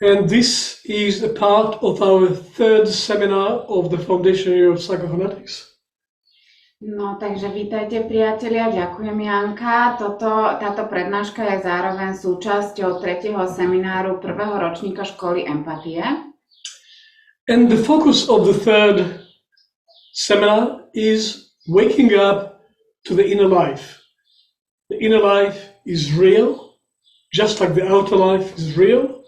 And this is a part of our third seminar of the Foundation Year of Psychophonetics. No, takže vítajte priatelia, ďakujem Janka. Táto prednáška je zároveň súčasťou 3. semináru 1. ročníka školy empatie. And the focus of the third seminar is waking up to the inner life. The inner life is real, just like the outer life is real.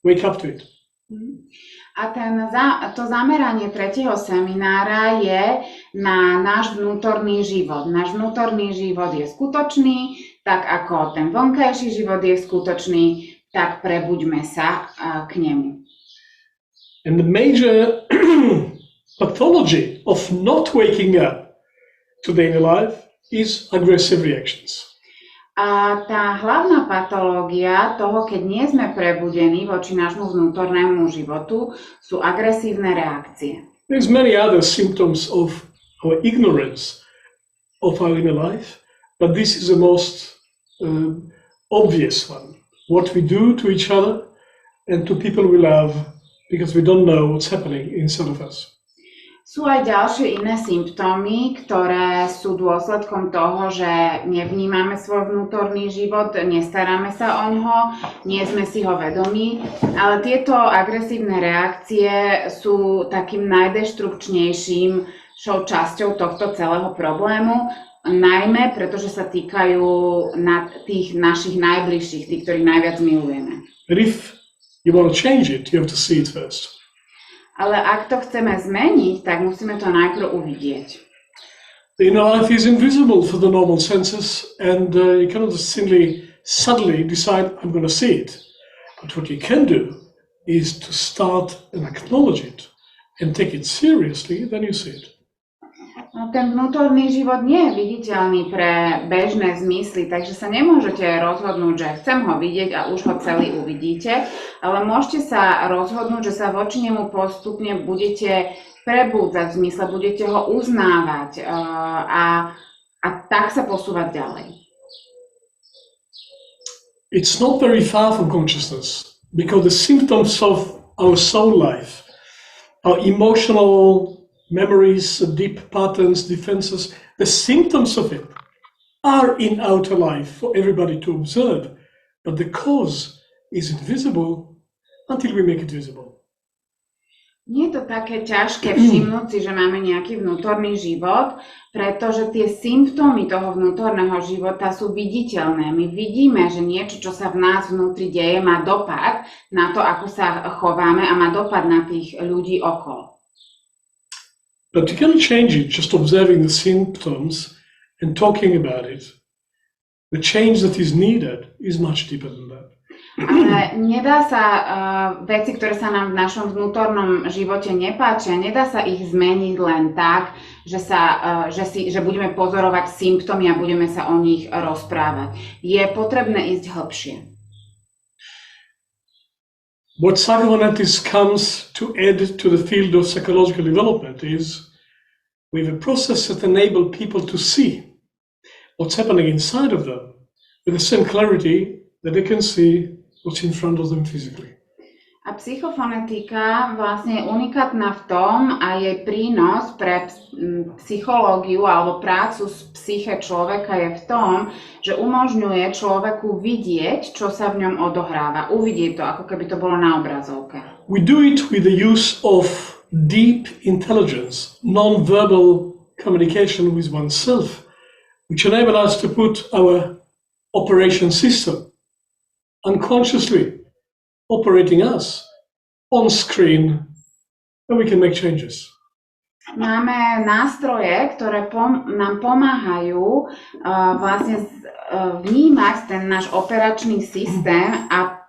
Wake up to it. A to zameranie 3. seminára je na náš vnútorný život. Náš vnútorný život je skutočný, tak ako ten vonkajší život je skutočný, tak prebuďme sa k nemu. And the major pathology of not waking up to the inner life is aggressive reactions. A tá hlavná patológia toho, keď nie sme prebudení voči nášmu vnútornému životu, sú agresívne reakcie. There's many other symptoms of our ignorance of our inner life, but this is the most obvious one. What we do to each other and to people we love because we don't know what's happening inside of us. Sú aj ďalšie iné symptómy, ktoré sú dôsledkom toho, že nevnímame svoj vnútorný život, nestaráme sa o ňoho, nie sme si ho vedomí, ale tieto agresívne reakcie sú takým najdeštrukčnejším časťou tohto celého problému, najmä pretože sa týkajú tých našich najbližších, tých, ktorých najviac milujeme. But if you want to change it, you have to see it first. Ale ak to chceme zmeniť, tak musíme to najprv uvidieť. The inner life is invisible for the normal senses, and you cannot just simply suddenly decide, I'm going to see it. But what you can do is to start and acknowledge it and take it seriously, then you see it. No, ten vnútorný život nie je viditeľný pre bežné zmysly, takže sa nemôžete rozhodnúť, že chcem ho vidieť a už ho celý uvidíte, ale môžete sa rozhodnúť, že sa voči nemu postupne budete prebúdzať v zmysle, budete ho uznávať a tak sa posúvať ďalej. It's not very far from consciousness, because the symptoms of our soul life, our emotional memories, deep patterns, defenses, the symptoms of it are in outer life for everybody to observe, but the cause is invisible until we make it visible. Nie je to také ťažké všimnúť si, že máme nejaký vnútorný život, pretože tie symptómy toho vnútorného života sú viditeľné. My vidíme, že niečo, čo sa v nás vnútri deje, má dopad na to, ako sa chováme a má dopad na tých ľudí okolo. But you cannot change it just observing the symptoms and talking about it. The change that is needed is much deeper than that. Ale nedá sa veci, ktoré sa nám v našom vnútornom živote nepáčia, nedá sa ich zmeniť len tak, že budeme pozorovať symptómy a budeme sa o nich rozprávať. Je potrebné ísť hlbšie. What psychoanalysis comes to add to the field of psychological development is we have a process that enables people to see what's happening inside of them with the same clarity that they can see what's in front of them physically. A psychofonetika vlastne je unikátna v tom a jej prínos pre psychológiu alebo prácu s psyché človeka je v tom, že umožňuje človeku vidieť, čo sa v ňom odohráva. Uvidieť to, ako keby to bolo na obrazovke. We do it with the use of deep intelligence, non-verbal communication with oneself, which enable us to put our operation system unconsciously operating us on screen, and we can make changes. Máme nástroje, ktoré nám pomáhajú vlastne vnímať ten náš operačný systém a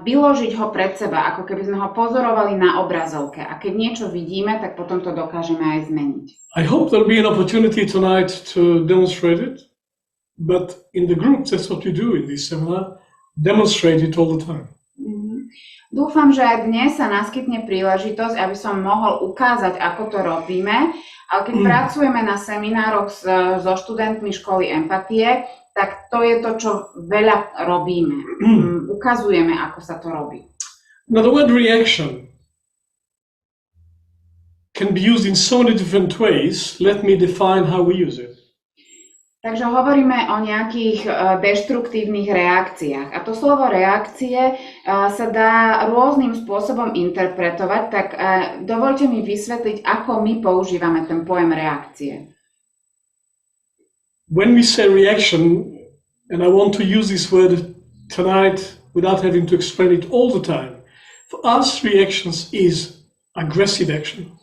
vyložiť ho pred seba, ako keby sme ho pozorovali na obrazovke. A keď niečo vidíme, tak potom to dokážeme aj zmeniť. I hope there'll be an opportunity tonight to demonstrate it, but in the group, that's what we do in this seminar, demonstrate it all the time. Dúfam, že aj dnes sa naskytne príležitosť, aby som mohol ukázať, ako to robíme, ale keď pracujeme na seminároch so študentmi školy empatie, tak to je to, čo veľa robíme. Ukazujeme, ako sa to robí. Now the word reaction can be used in so many different ways. Let me define how we use it. Takže hovoríme o nejakých deštruktívnych reakciách. A to slovo reakcie sa dá rôznym spôsobom interpretovať, tak dovoľte mi vysvetliť, ako my používame ten pojem reakcie. When we say reaction, and I want to use this word tonight without having to explain it all the time, for us reactions is aggressive action.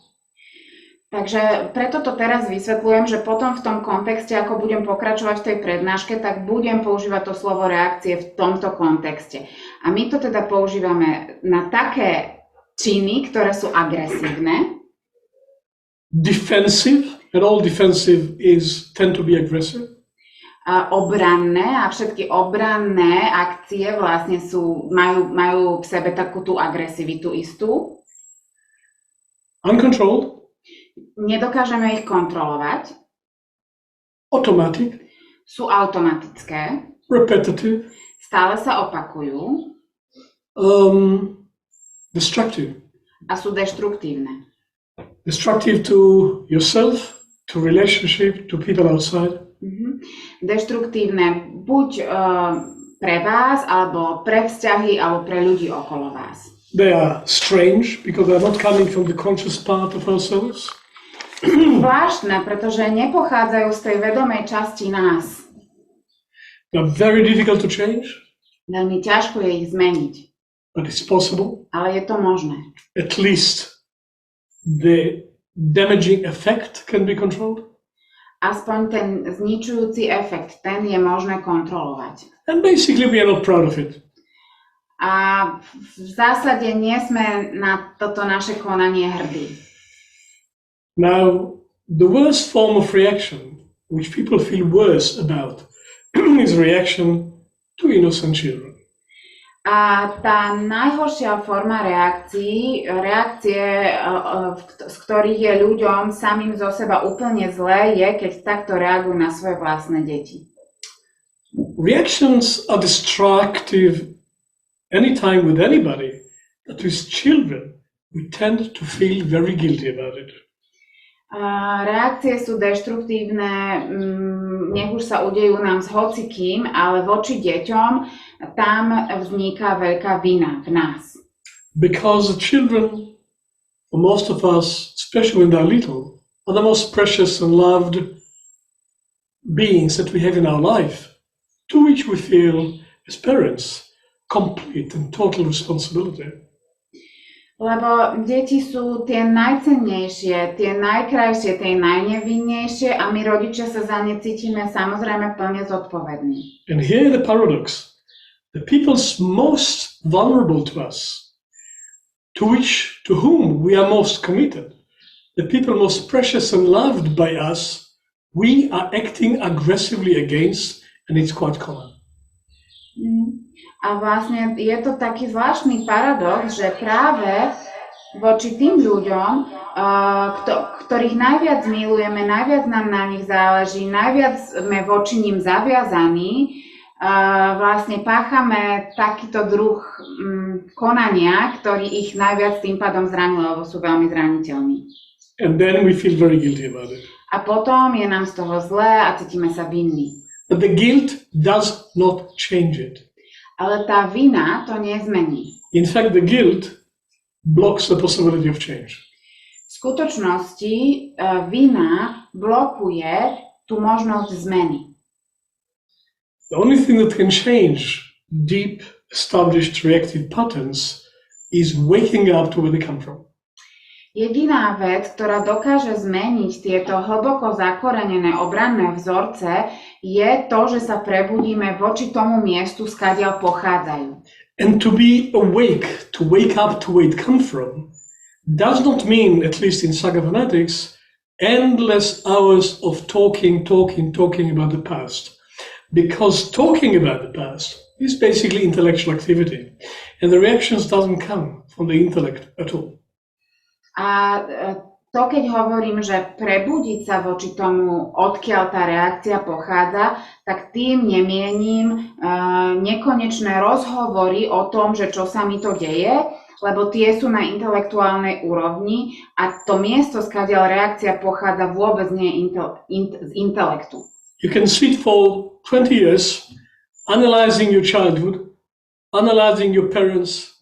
Takže preto to teraz vysvetľujem, že potom v tom kontexte, ako budem pokračovať v tej prednáške, tak budem používať to slovo reakcie v tomto kontexte. A my to teda používame na také činy, ktoré sú agresívne. Defensive, and all defensive tend to be aggressive. Obranné, a všetky obranné akcie vlastne majú v sebe takú tú agresivitu istú. Uncontrolled. Nedokážeme ich kontrolovať. Automatic. Sú automatické. Repetitive. Stále sa opakujú. Destructive. A sú deštruktívne. Destructive to yourself, to relationship, to people outside. Deštruktívne buď pre vás, alebo pre vzťahy, alebo pre ľudí okolo vás. They are strange because they are not coming from the conscious part of ourselves. Zvláštne, pretože nepochádzajú z tej vedomej časti nás. They are very difficult to change. Veľmi ťažko je ich zmeniť. But it's possible. Ale je to možné. At least the damaging effect can be controlled. Aspoň ten zničujúci efekt, ten je možné kontrolovať. And basically we are not proud of it. A v zásade nie sme na toto naše konanie hrdí. Now, the worst form of reaction, which people feel worse about, is reaction to innocent children. A tá najhoršia forma reakcie, z ktorých je ľuďom samým zo seba úplne zlé, je, keď takto reagujú na svoje vlastné deti. Reactions are destructive anytime with anybody, but with children, we tend to feel very guilty about it. Reakcie sú deštruktívne, nech už sa udejú nám s hocikým, ale voči deťom tam vzniká veľká vina v nás. Because the children, for most of us, especially when they're little, are the most precious and loved beings that we have in our life, to which we feel, as parents, complete and total responsibility. Lebo deti sú tie najcennejšie, tie najkrajšie, tie najnevinnejšie a my rodičia sa za ne cítime samozrejme plne zodpovední. And here the paradox. The people most vulnerable to us, to whom we are most committed, the people most precious and loved by us, we are acting aggressively against, and it's quite common. A vlastne je to taký zvláštny paradox, že práve voči tým ľuďom, ktorých najviac milujeme, najviac nám na nich záleží, najviac sme voči ním zaviazaní, vlastne páchame takýto druh konania, ktorý ich najviac tým pádom zranil, lebo sú veľmi zraniteľní. And then we feel very guilty about it. A potom je nám z toho zlé a cítime sa vinní. But the guilt does not change it. Ale tá vina to nezmení. In fact, the guilt blocks the possibility of change. V skutočnosti vina blokuje tú možnosť zmeny. The only thing that can change deep, established reactive patterns is waking up to where they come from. Jediná vec, ktorá dokáže zmeniť tieto hlboko zakorenené obranné vzorce, je to, že sa prebudíme voči tomu miestu, skadiaľ pochádzajú. And to be awake, to wake up to where it comes from, does not mean, at least in psychophonetics, endless hours of talking about the past. Because talking about the past is basically intellectual activity, and the reactions doesn't come from the intellect at all. A to, keď hovorím, že prebudiť sa voči tomu, odkiaľ tá reakcia pochádza, tak tým nemienim nekonečné rozhovory o tom, že čo sa mi to deje, lebo tie sú na intelektuálnej úrovni a to miesto, skadiaľ reakcia pochádza, vôbec nie je z intelektu. You can sit for 20 years analyzing your childhood, analyzing your parents,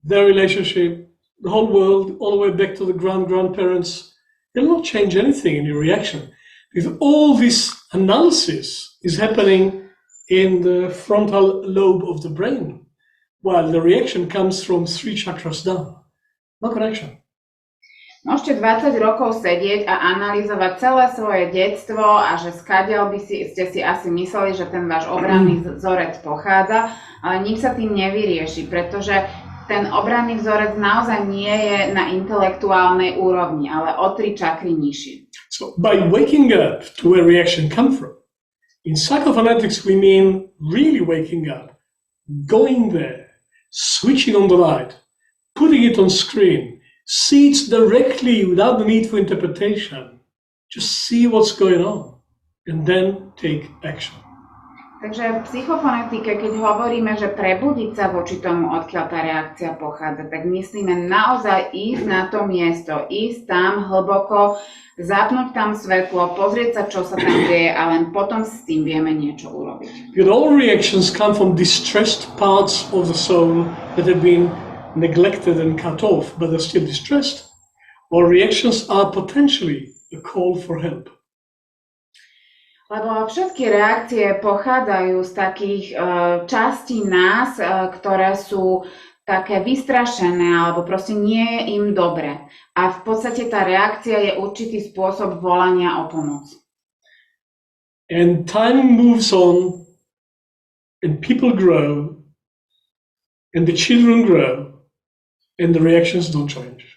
their relationship, the whole world, all the way back to the grandparents. It will not change anything in your reaction. Because all this analysis is happening in the frontal lobe of the brain, while the reaction comes from 3 chakras down. No connection. Môžete 20 rokov sedieť a analyzovať celé svoje detstvo a že skadiaľ ste si asi mysleli, že ten váš obranný vzorec pochádza, ale nič sa tým nevyrieši, pretože ten obranný vzorec naozaj nie je na intelektuálnej úrovni, ale o 3 čakry nižšie. So by waking up to where reaction come from, in psychophonetics we mean really waking up, going there, switching on the light, putting it on screen, see it directly without the need for interpretation. Just see what's going on and then take action. Takže v psychofonetike, keď hovoríme, že prebudiť sa voči tomu, odkiaľ tá reakcia pochádza, tak myslíme naozaj ísť na to miesto, ísť tam hlboko, zapnúť tam svetlo, pozrieť sa, čo sa tam deje a len potom s tým vieme niečo urobiť. Because all reactions come from distressed parts of the soul that have been neglected and cut off, but are still distressed. All reactions are potentially a call for help. Lebo všetky reakcie pochádzajú z takých častí nás, ktoré sú také vystrašené, alebo proste nie je im dobre. A v podstate tá reakcia je určitý spôsob volania o pomoc. And time moves on, and people grow, and the children grow, and the reactions don't change.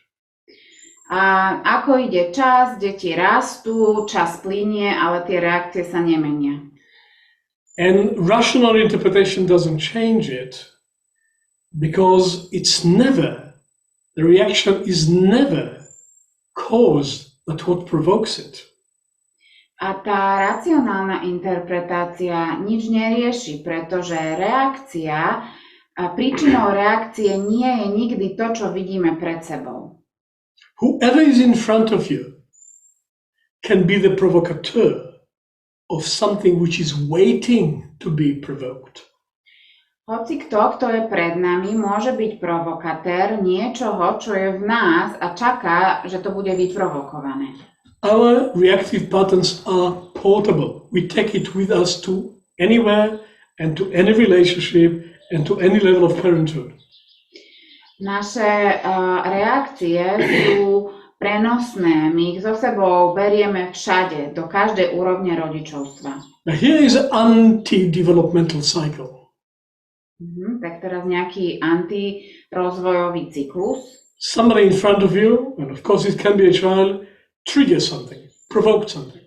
A ako ide čas, deti rastú, čas plynie, ale tie reakcie sa nemenia. And rational interpretation doesn't change it because the reaction is never caused but what provokes it. A tá racionálna interpretácia nič nerieši, pretože reakcia a príčinou reakcie nie je nikdy to, čo vidíme pred sebou. Whoever is in front of you can be the provocateur of something which is waiting to be provoked. Hoci kto je pred nami, môže byť provokatér niečoho, čo je v nás a čaká, že to bude vyprovokované. Our reactive patterns are portable. We take it with us to anywhere and to any relationship and to any level of parenthood. Naše reakcie sú prenosné, my ich so sebou berieme všade, do každej úrovne rodičovstva. Now here is an anti-developmental cycle. Tak teraz nejaký antirozvojový cyklus. Somebody in front of you, and of course it can be a child, triggers something, provoked something.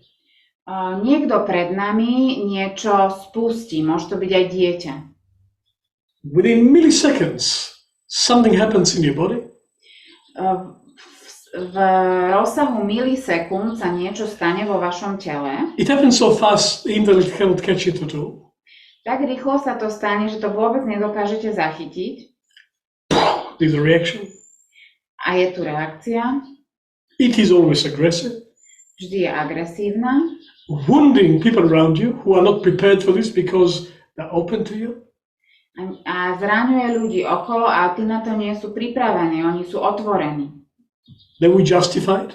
Niekto pred nami niečo spustí, môže to byť aj dieťa. Within milliseconds, something happens in your body. V rozsahu milisekúnd sa niečo stane vo vašom tele. It happens so fast, the intellect cannot catch it at all. Tak rýchlo sa to stane, že to vôbec nedokážete zachytiť. There's a reaction. A je tu reakcia. It is always aggressive. Vždy je agresívna. Wounding people around you who are not prepared for this because they're open to you. A zraňuje ľudí okolo a tí na to nie sú pripravení, oni sú otvorení. Then we justify it.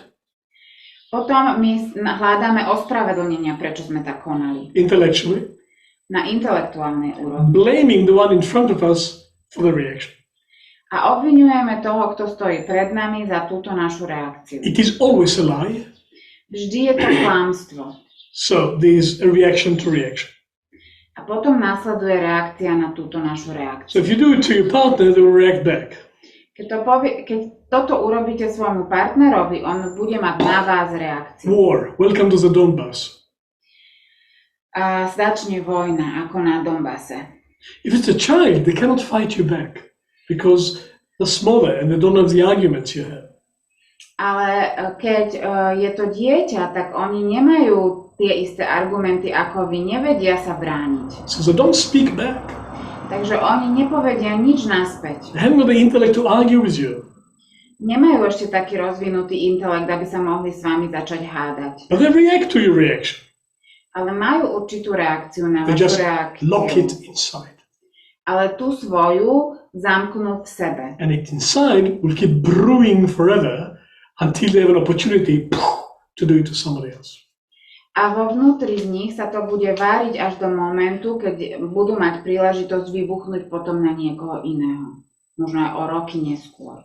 Potom my hľadáme ospravedlnenia, prečo sme tak konali. Intellectually. Na intelektuálnej úrovni. Blaming the one in front of us for the reaction. A obviňujeme toho, kto stojí pred nami za túto našu reakciu. It is always a lie. Vždy je to klamstvo. So there is a reaction to reaction. A potom následuje reakcia na túto našu reakciu. So if you do it to your partner, they will react back. Keď toto urobíte svojmu partnerovi, on bude mať na vás reakciu. War. Welcome to the Donbass. A začne vojna, ako na Donbase. If it's a child, they cannot fight you back because they're smaller and they don't have the arguments you have. Ale keď je to dieťa, tak oni nemajú tie isté argumenty ako vy, nevedia sa brániť. So they don't speak back. Takže oni nepovedia nič naspäť. They haven't got the intellect to argue with you. Nemajú ešte taký rozvinutý intelekt, aby sa mohli s vami začať hádať. But they react to your reaction. Ale majú určitú reakciu na They vašu just reakciu. lock it inside. Ale tú svoju zamknú v sebe. And it inside will keep brewing forever until they have an opportunity to do it to somebody else. A vo vnútri z nich sa to bude váriť až do momentu, keď budú mať príležitosť vybuchnúť potom na niekoho iného. Možno aj o roky neskôr.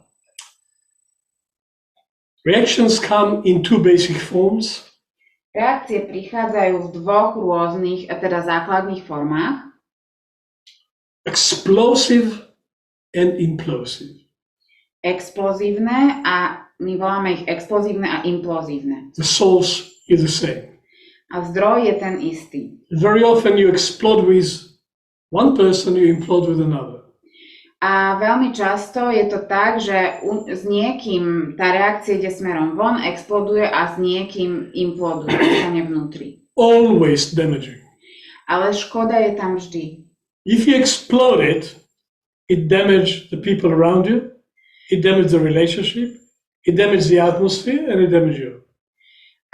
Reactions come in two basic forms. Reakcie prichádzajú v dvoch rôznych, teda základných formách. Explosive and implosive. Explozívne a my voláme ich explozívne a implozívne. The source is the same. A zdroj je ten istý. Very often you explode with one person, you implode with another. A veľmi často je to tak, že s niekým tá reakcia ide smerom von, exploduje a s niekým imploduje, stane vnútri. Always damaging. Ale škoda je tam vždy. If you explode it damages the people around you, it damages the relationship, it damages the atmosphere, and it damages you.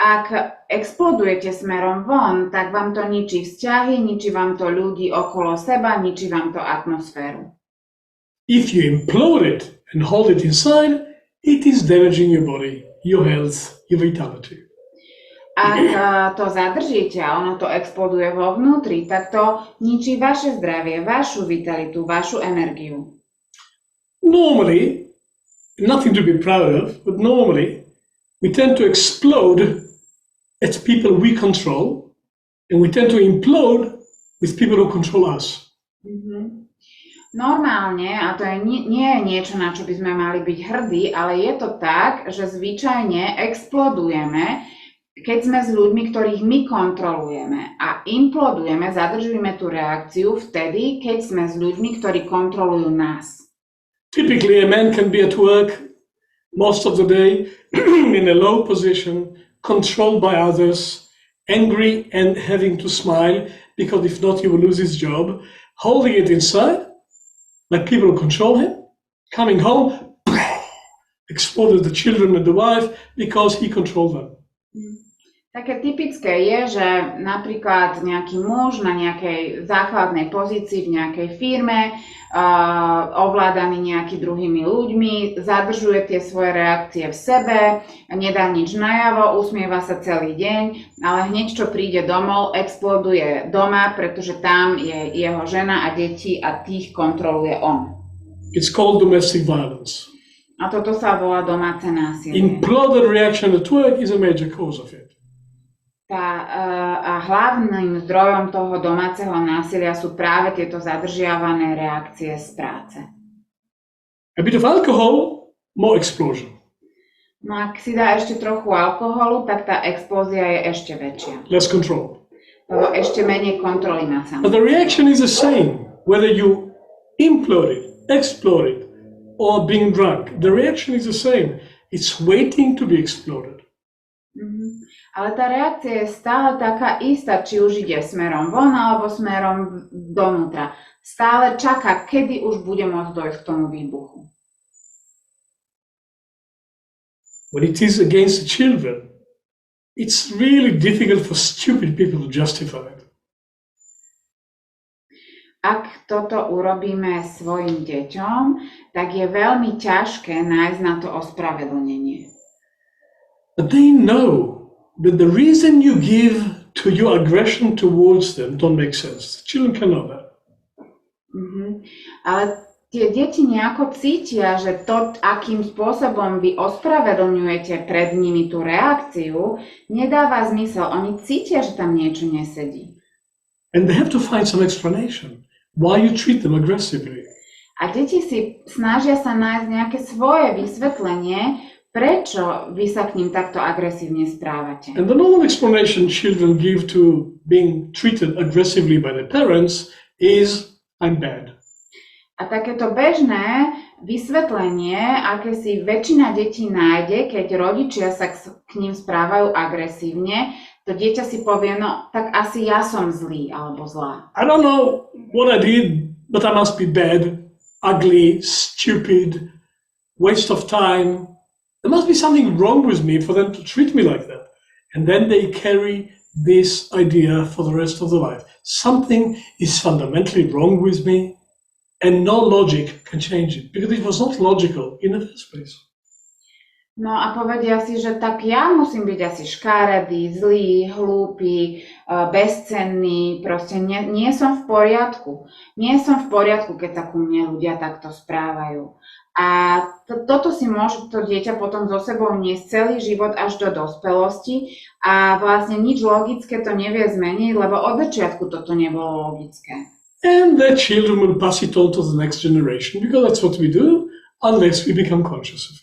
Ak explodujete smerom von, tak vám to ničí vzťahy, ničí vám to ľudí okolo seba, ničí vám to atmosféru. If you implode it and hold it inside, it is damaging your body, your health, your vitality. Ak to zadržíte a ono to exploduje vo vnútri, tak to ničí vaše zdravie, vašu vitalitu, vašu energiu. Normally, nothing to be proud of, but normally we tend to explode at people we control, and we tend to implode with people who control us. Normálne, a to nie je niečo, na čo by sme mali byť hrdí, ale je to tak, že zvyčajne explodujeme, keď sme s ľuďmi, ktorých my kontrolujeme, a implodujeme, zadržujeme tú reakciu vtedy, keď sme s ľuďmi, ktorí kontrolujú nás. Typically, a man can be at work most of the day in a low position, controlled by others, angry and having to smile, because if not, he will lose his job, holding it inside, like people who control him, coming home, exploded the children and the wife because he controlled them. Také typické je, že napríklad nejaký muž na nejakej základnej pozícii v nejakej firme, ovládaný nejaký druhými ľuďmi, zadržuje tie svoje reakcie v sebe, nedá nič najavo, usmieva sa celý deň, ale hneď čo príde domov, exploduje doma, pretože tam je jeho žena a deti a tých kontroluje on. It's called domestic violence. A toto sa volá domáce násilie. Imploded reaction at work is a major cause of it. A hlavným zdrojom toho domáceho násilia sú práve tieto zadržiavané reakcie z práce. A bit of alcohol, more explosion. No ak si dá ešte trochu alkoholu, tak tá explózia je ešte väčšia. Less control. Lebo ešte menej kontroly nad But the samým. reaction is the same, whether you implode it, explode it, or being drunk. The reaction is the same. It's waiting to be exploded. Ale tá reakcia je stále taká istá, či už ide smerom von alebo smerom donútra. Stále čaká, kedy už bude môcť dojsť k tomu výbuchu. When it is against the children, it's really difficult for stupid people to justify it. Ak toto urobíme svojim deťom, tak je veľmi ťažké nájsť na to ospravedlnenie. But they know that the reason you give to your aggression towards them don't make sense. Children can know that. Ale tie deti nejako cítia, že to, akým spôsobom vy ospravedlňujete pred nimi tú reakciu, nedáva zmysel. Oni cítia, že tam niečo nesedí. And they have to find some explanation why you treat them aggressively. A deti si snažia sa nájsť nejaké svoje vysvetlenie, prečo vy sa k ním takto agresívne správate. And the normal explanation children give to being treated aggressively by their parents is, I'm bad. A takéto bežné vysvetlenie, aké si väčšina detí nájde, keď rodičia sa k ním správajú agresívne, to dieťa si povie, no tak asi ja som zlý alebo zlá. I don't know what I did, but I must be bad, ugly, stupid, waste of time. There must be something wrong with me for them to treat me like that. And then they carry this idea for the rest of their life. Something is fundamentally wrong with me, and no logic can change it, because it was not logical in the first place. No a povedia si, že tak ja musím byť asi škaredý, zlý, hlúpy, bezcenný, proste nie som v poriadku. Nie som v poriadku, keď sa ku mne ľudia takto správajú. A toto si môže to dieťa potom so sebou niesť celý život až do dospelosti a vlastne nič logické to nevie zmeniť, lebo od začiatku toto nebolo logické. And their children will pass it on to the next generation, because that's what we do, unless we become conscious of it.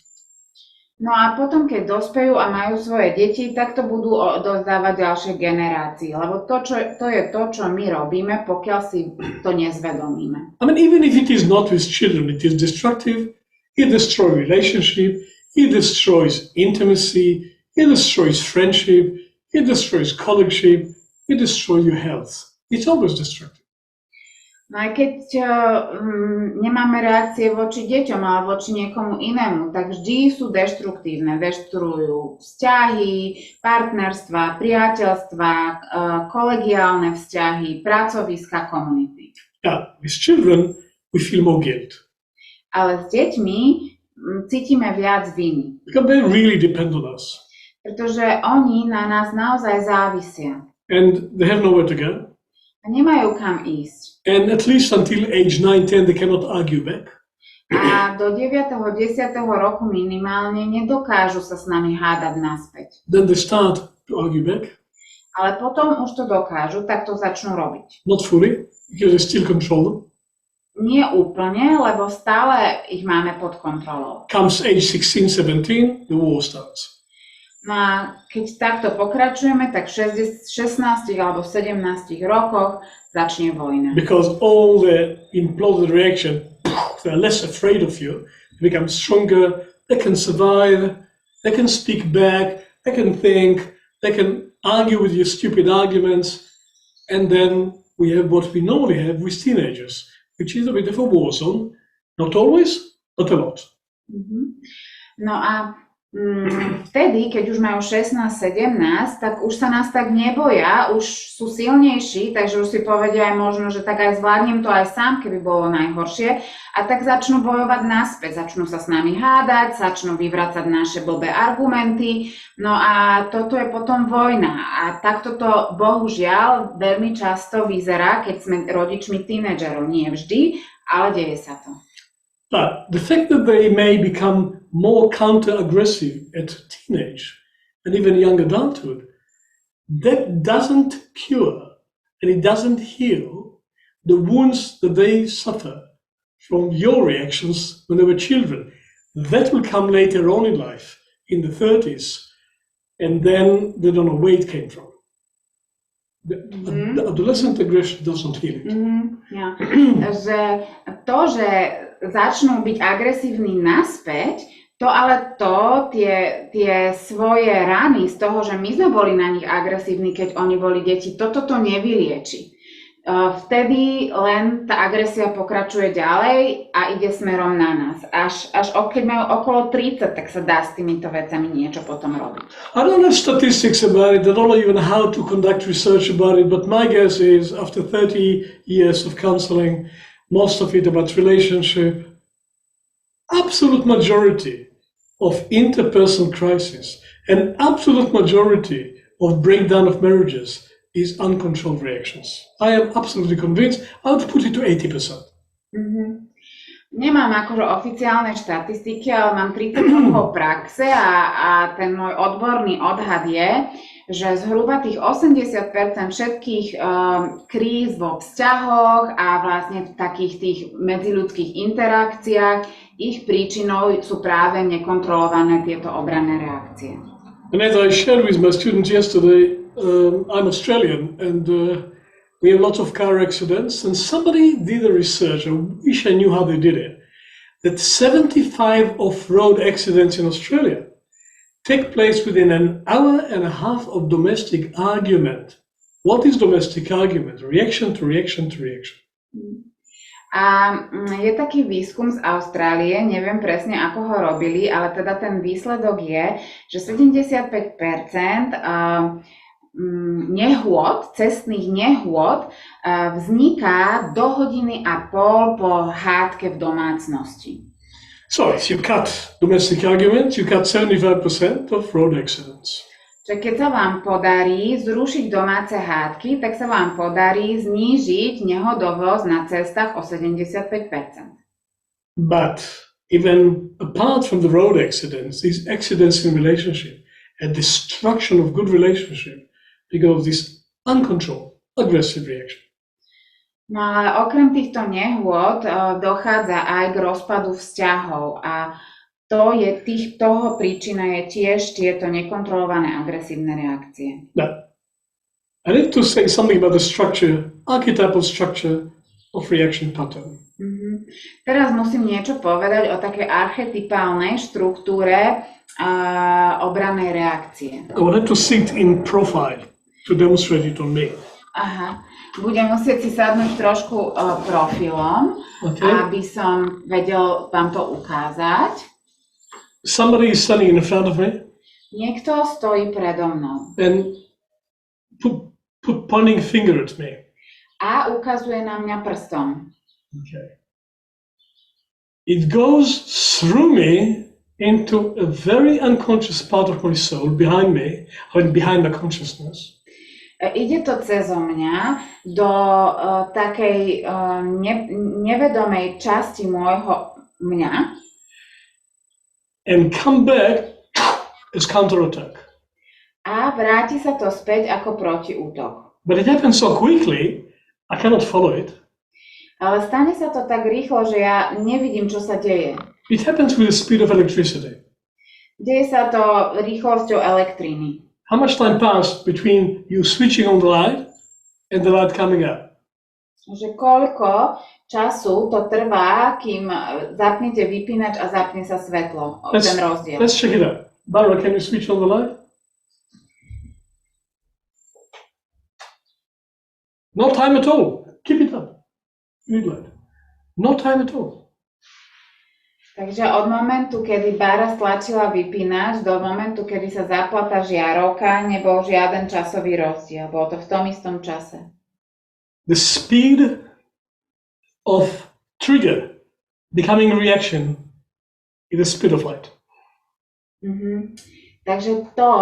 No a potom, keď dospejú a majú svoje deti, tak to budú odovzdávať ďalšie generácii, lebo to je to, čo my robíme, pokiaľ si to nezvedomíme. I mean, even if it is not with children, it is destructive. It destroys relationship, it destroys intimacy, it destroys friendship, it destroys colleagueship, it destroys your health. It's always destructive. No aj keď nemáme reakcie voči deťom alebo voči niekomu inému, tak vždy sú deštruktívne. Deštruujú vzťahy, partnerstva, priateľstva, kolegiálne vzťahy, pracoviska, komunity. Yeah, with children, we feel more guilt. Ale s deťmi cítime viac viny. Because they really depend on us. Pretože oni na nás naozaj závisia. And they have nowhere to go. A nemajú kam ísť. And at least until age 9, 10, they cannot argue back. A do 9. 10. roku minimálne nedokážu sa s nami hádať naspäť. Then they start to argue back. Ale potom už to dokážu, tak to začnú robiť. Not fully, because they still control them. Nie úplne, lebo stále ich máme pod kontrolou. Comes age 16, 17, the war starts. No a keď takto pokračujeme, tak v 16 alebo 17 rokoch začne vojna. Because all the imploded reaction, they're less afraid of you, they become stronger, they can survive, they can speak back, they can think, they can argue with your stupid arguments, and then we have what we normally have with teenagers, which is a bit of a war zone, not always, but a lot. No a vtedy, keď už majú 16-17, tak už sa nás tak neboja, už sú silnejší, takže už si povedia aj možno, že tak aj zvládnem to aj sám, keby bolo najhoršie. A tak začnú bojovať naspäť, začnú sa s nami hádať, začnú vyvracať naše blbé argumenty. No a toto je potom vojna. A takto to bohužiaľ veľmi často vyzerá, keď sme rodičmi tínedžerov. Nie vždy, ale deje sa to. But the fact that they may become more counter-aggressive at teenage and even young adulthood, that doesn't cure and it doesn't heal the wounds that they suffer from your reactions when they were children. That will come later on in life, in the 30s, and then they don't know where it came from. The adolescent aggression doesn't heal it. Ja. Že začnú byť agresívni naspäť, tie svoje rany z toho, že my sme boli na nich agresívni, keď oni boli deti, toto to nevylieči. Vtedy len tá agresia pokračuje ďalej a ide smerom na nás. Až keď majú okolo 30, tak sa dá s týmito vecami niečo potom robiť. I don't have statistics about it, I don't know even how to conduct research about it, but my guess is after 30 years of counseling, most of it about relationship, absolute majority of interpersonal crisis and absolute majority of breakdown of marriages is uncontrolled reactions. I am absolutely convinced. I would put it to 80%. Nemám akože oficiálne štatistiky, ale mám 30 rokov praxe a ten môj odborný odhad je, že zhruba tých 80% všetkých kríz vo vzťahoch a vlastne v takých tých medziľudských interakciách, ich príčinou sú práve nekontrolované tieto obranné reakcie. And as I shared with my students yesterday, I'm Australian, and we have lots of car accidents, and somebody did a research, I wish I knew how they did it, that 75 of-road accidents in Australia take place within an hour and a half of domestic argument. What is domestic argument? Reaction to reaction to reaction. A je taký výskum z Austrálie, neviem presne ako ho robili, ale teda ten výsledok je, že 75% nehôd, cestných nehôd vzniká do 1,5 hodiny po hádke v domácnosti. So if you cut domestic argument, you cut 75% of road accidents. Čiže keď sa vám podarí zrušiť domáce hádky, tak sa vám podarí znížiť nehodovosť na cestách o 75%. But even apart from the road accidents, these accidents in relationship and destruction of good relationship because of this uncontrolled, aggressive reaction. No ale okrem týchto nehôd dochádza aj k rozpadu vzťahov a toho príčina je tiež tieto nekontrolované agresívne reakcie. Now, I need to say something about the structure, archetypal structure of reaction pattern. Teraz musím niečo povedať o takej archetypálnej štruktúre obrannej reakcie. I wanted to sit in profile to demonstrate it on me. Aha, budem musieť si sadnúť trošku profilom, aby som vedel vám to ukázať. Somebody is standing in front of me. Niekto stojí predo mnou. And put pointing finger at me. A ukazuje na mňa prstom. Okay. It goes through me into a very unconscious part of my soul behind me, or behind my consciousness. Ide to cezo mňa do takej nevedomej časti môjho mňa. And come back as counterattack. A vráti sa to späť ako protiútok. But it happens so quickly, I cannot follow it. Ale stane sa to tak rýchlo, že ja nevidím, čo sa deje. It happens with the speed of electricity. Deje sa to rýchlosťou elektriny. How much time passed between you switching on the light and the light coming up? Že koľko času to trvá, kým zapnete vypínač a zapne sa svetlo. Ten rozdiel. Let's check it out. Barbara, can you switch on the light? No time at all. Keep it up. Read light. No time at all. Takže od momentu, kedy Bára stlačila vypínač, do momentu, kedy sa zapla tá žiarovka, nebol žiaden časový rozdiel. Bolo to v tom istom čase. The speed of trigger becoming a reaction is the speed of light. Takže to,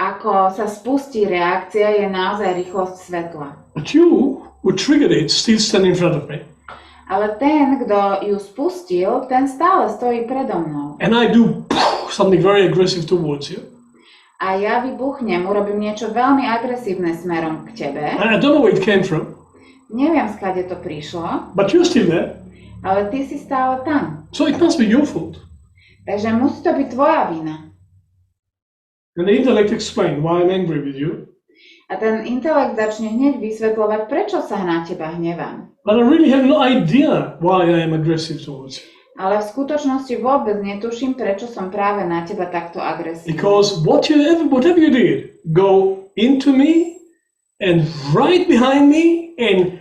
ako sa spustí reakcia, je naozaj rýchlosť svetla. But you, who triggered it, still stand in front of me. Ale ten, kto ju spustil, ten stále stojí predo mnou. And I do something very aggressive towards you. A ja vybuchnem, urobím niečo veľmi agresívne smerom k tebe. And I don't know where it came from. Neviem, skade to prišlo. But you're still there. Ale ty si stále tam. So it must be your fault. Takže musí to byť tvoja vina. And the intellect explain why I'm angry with you. A ten intelekt začne hneď vysvetľovať, prečo sa na teba hnevám. But I really have no idea why I am aggressive towards you. Ale v skutočnosti vôbec netuším, prečo som práve na teba takto agresívny. Because whatever you did, go into me and right behind me, and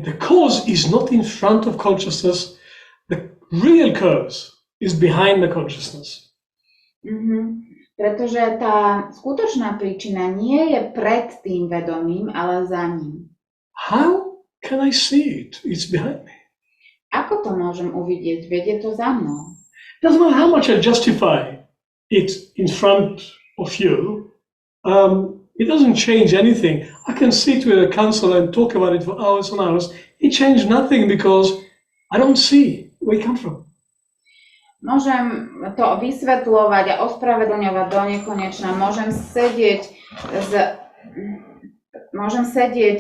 the cause is not in front of consciousness. The real cause is behind the consciousness. Pretože tá skutočná príčina nie je pred tým vedomím, ale za ním. How can I see it? It's behind me. Ako to môžem uvidieť? Veď je to za mnou. Doesn't matter how much I justify it in front of you. It doesn't change anything. I can sit with a counselor and talk about it for hours and hours. It changed nothing because I don't see where it comes from. Môžem to vysvetľovať a ospravedlňovať do nekonečna. Môžem sedieť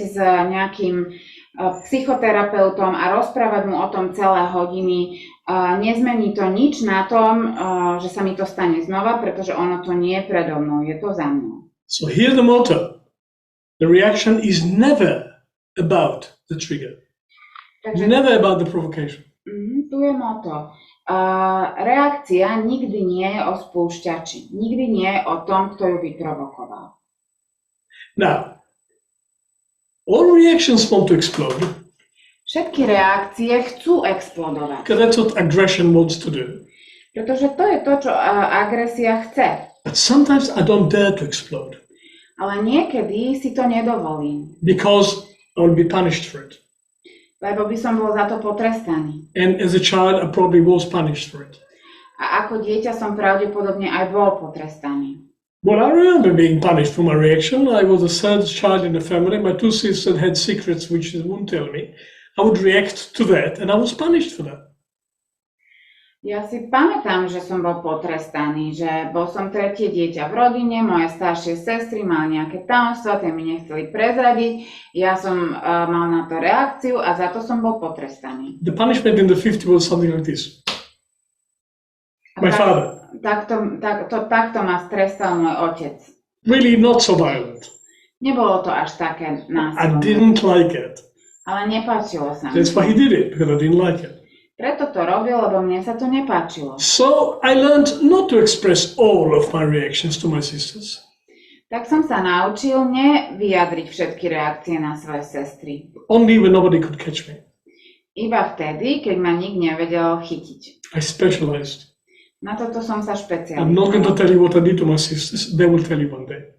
s nejakým psychoterapeutom a rozprávať mu o tom celé hodiny. Nezmení to nič na tom, že sa mi to stane znova, pretože ono to nie je predo mnou, je to za mnou. So here's the motto. The reaction is never about the trigger. Takže Never about the provocation. tu je moto. Reakcia nikdy nie je o spúšťači. Nikdy nie je o tom, kto ju vyprovokoval. Now, all reactions want to explode. Všetky reakcie chcú explodovať. Because that's what aggression wants to do. Pretože to je to, čo agresia chce. But sometimes I don't dare to explode. Ale niekedy si to nedovolím. Because I will be punished for it. Lebo by som bol za to potrestaný. And as a child, I probably was punished for it. A ako dieťa som pravdepodobne aj bol potrestaný. Well, I remember being punished for my reaction. I was the third child in the family. My two sisters had secrets which they wouldn't tell me. I would react to that, and I was punished for that. Ja si pamätám, že som bol potrestaný, že bol som tretie dieťa v rodine, moje staršie sestry mali nejaké tajomstvá, tie mi nechceli prezradiť, ja som mal na to reakciu a za to som bol potrestaný. The punishment in the 50 was something like this. My father. Takto ma strestal môj otec. Really not so violent. Nebolo to až také I násilné, didn't like it. ale nepáčilo sa mi. That's why he did it, because I didn't like it. Preto to robil, lebo mne sa to nepáčilo. So I learned not to express all of my reactions to my sisters. Tak som sa naučil nevyjadriť všetky reakcie na svoje sestry. Only when nobody could catch me. Iba vtedy, keď ma nik nevedel chytiť. I specialized. Na toto som sa I'm not going to špecializoval. tell you what I did to my sisters. They will tell you one day.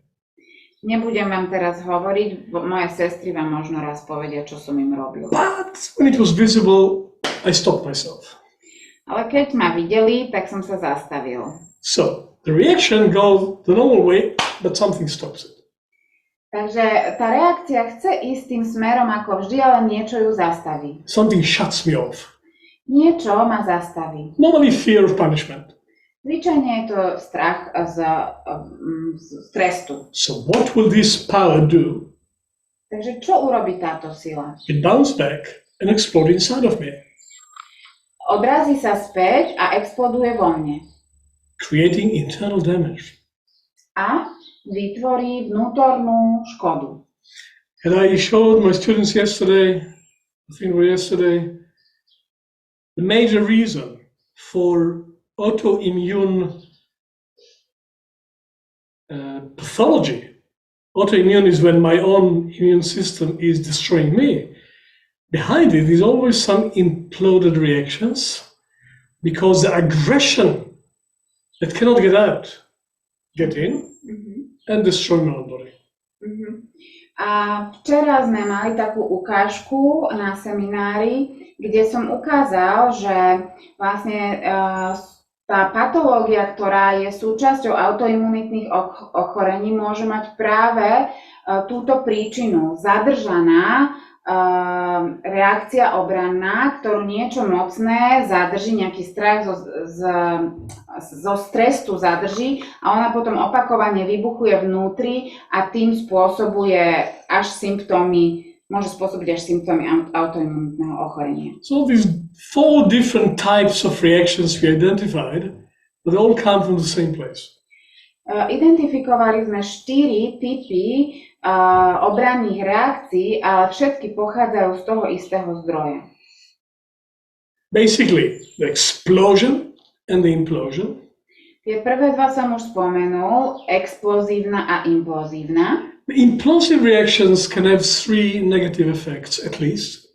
Nebudem vám teraz hovoriť, moje sestry vám možno raz povedia, čo som im robil. But when it was visible, I stopped myself. Ale keď ma videli, tak som sa zastavil. So the reaction goes the normal way, but something stops it. Takže tá reakcia chce ísť tým smerom ako vždy, ale niečo ju zastaví. Something shuts me off. Niečo ma zastaví. Normally fear of punishment. Zvyčajne je to strach z trestu. So what will this power do? Takže čo urobí táto sila? It bounces back and explodes inside of me, Odrazí sa späť a exploduje vo mne. creating internal damage. A vytvorí vnútornú škodu. And I showed my students yesterday, I think it was yesterday, the major reason for autoimmune pathology. Autoimmune is when my own immune system is destroying me. Behind it is always some imploded reactions because the aggression that cannot get in and destroy my own body. A včera sme mali takú ukážku na seminári, kde som ukázal, že vlastne tá patológia, ktorá je súčasťou autoimunitných ochorení, môže mať práve túto príčinu. Zadržaná reakcia obranná, ktorú niečo mocné zadrží, nejaký strach zo stresu zadrží a ona potom opakovane vybuchuje vnútri a tým spôsobuje až symptómy, môže spôsobiť až symptómy autoimunitného ochorenia. So these 4 different types of reactions we identified, but they all come from the same place. Identifikovali sme 4 typy obranných reakcií, ale všetky pochádzajú z toho istého zdroja. Basically, the explosion and the implosion. Tie prvé dva som už spomenul, explozívna a implozívna. The implosive reactions can have 3 negative effects at least.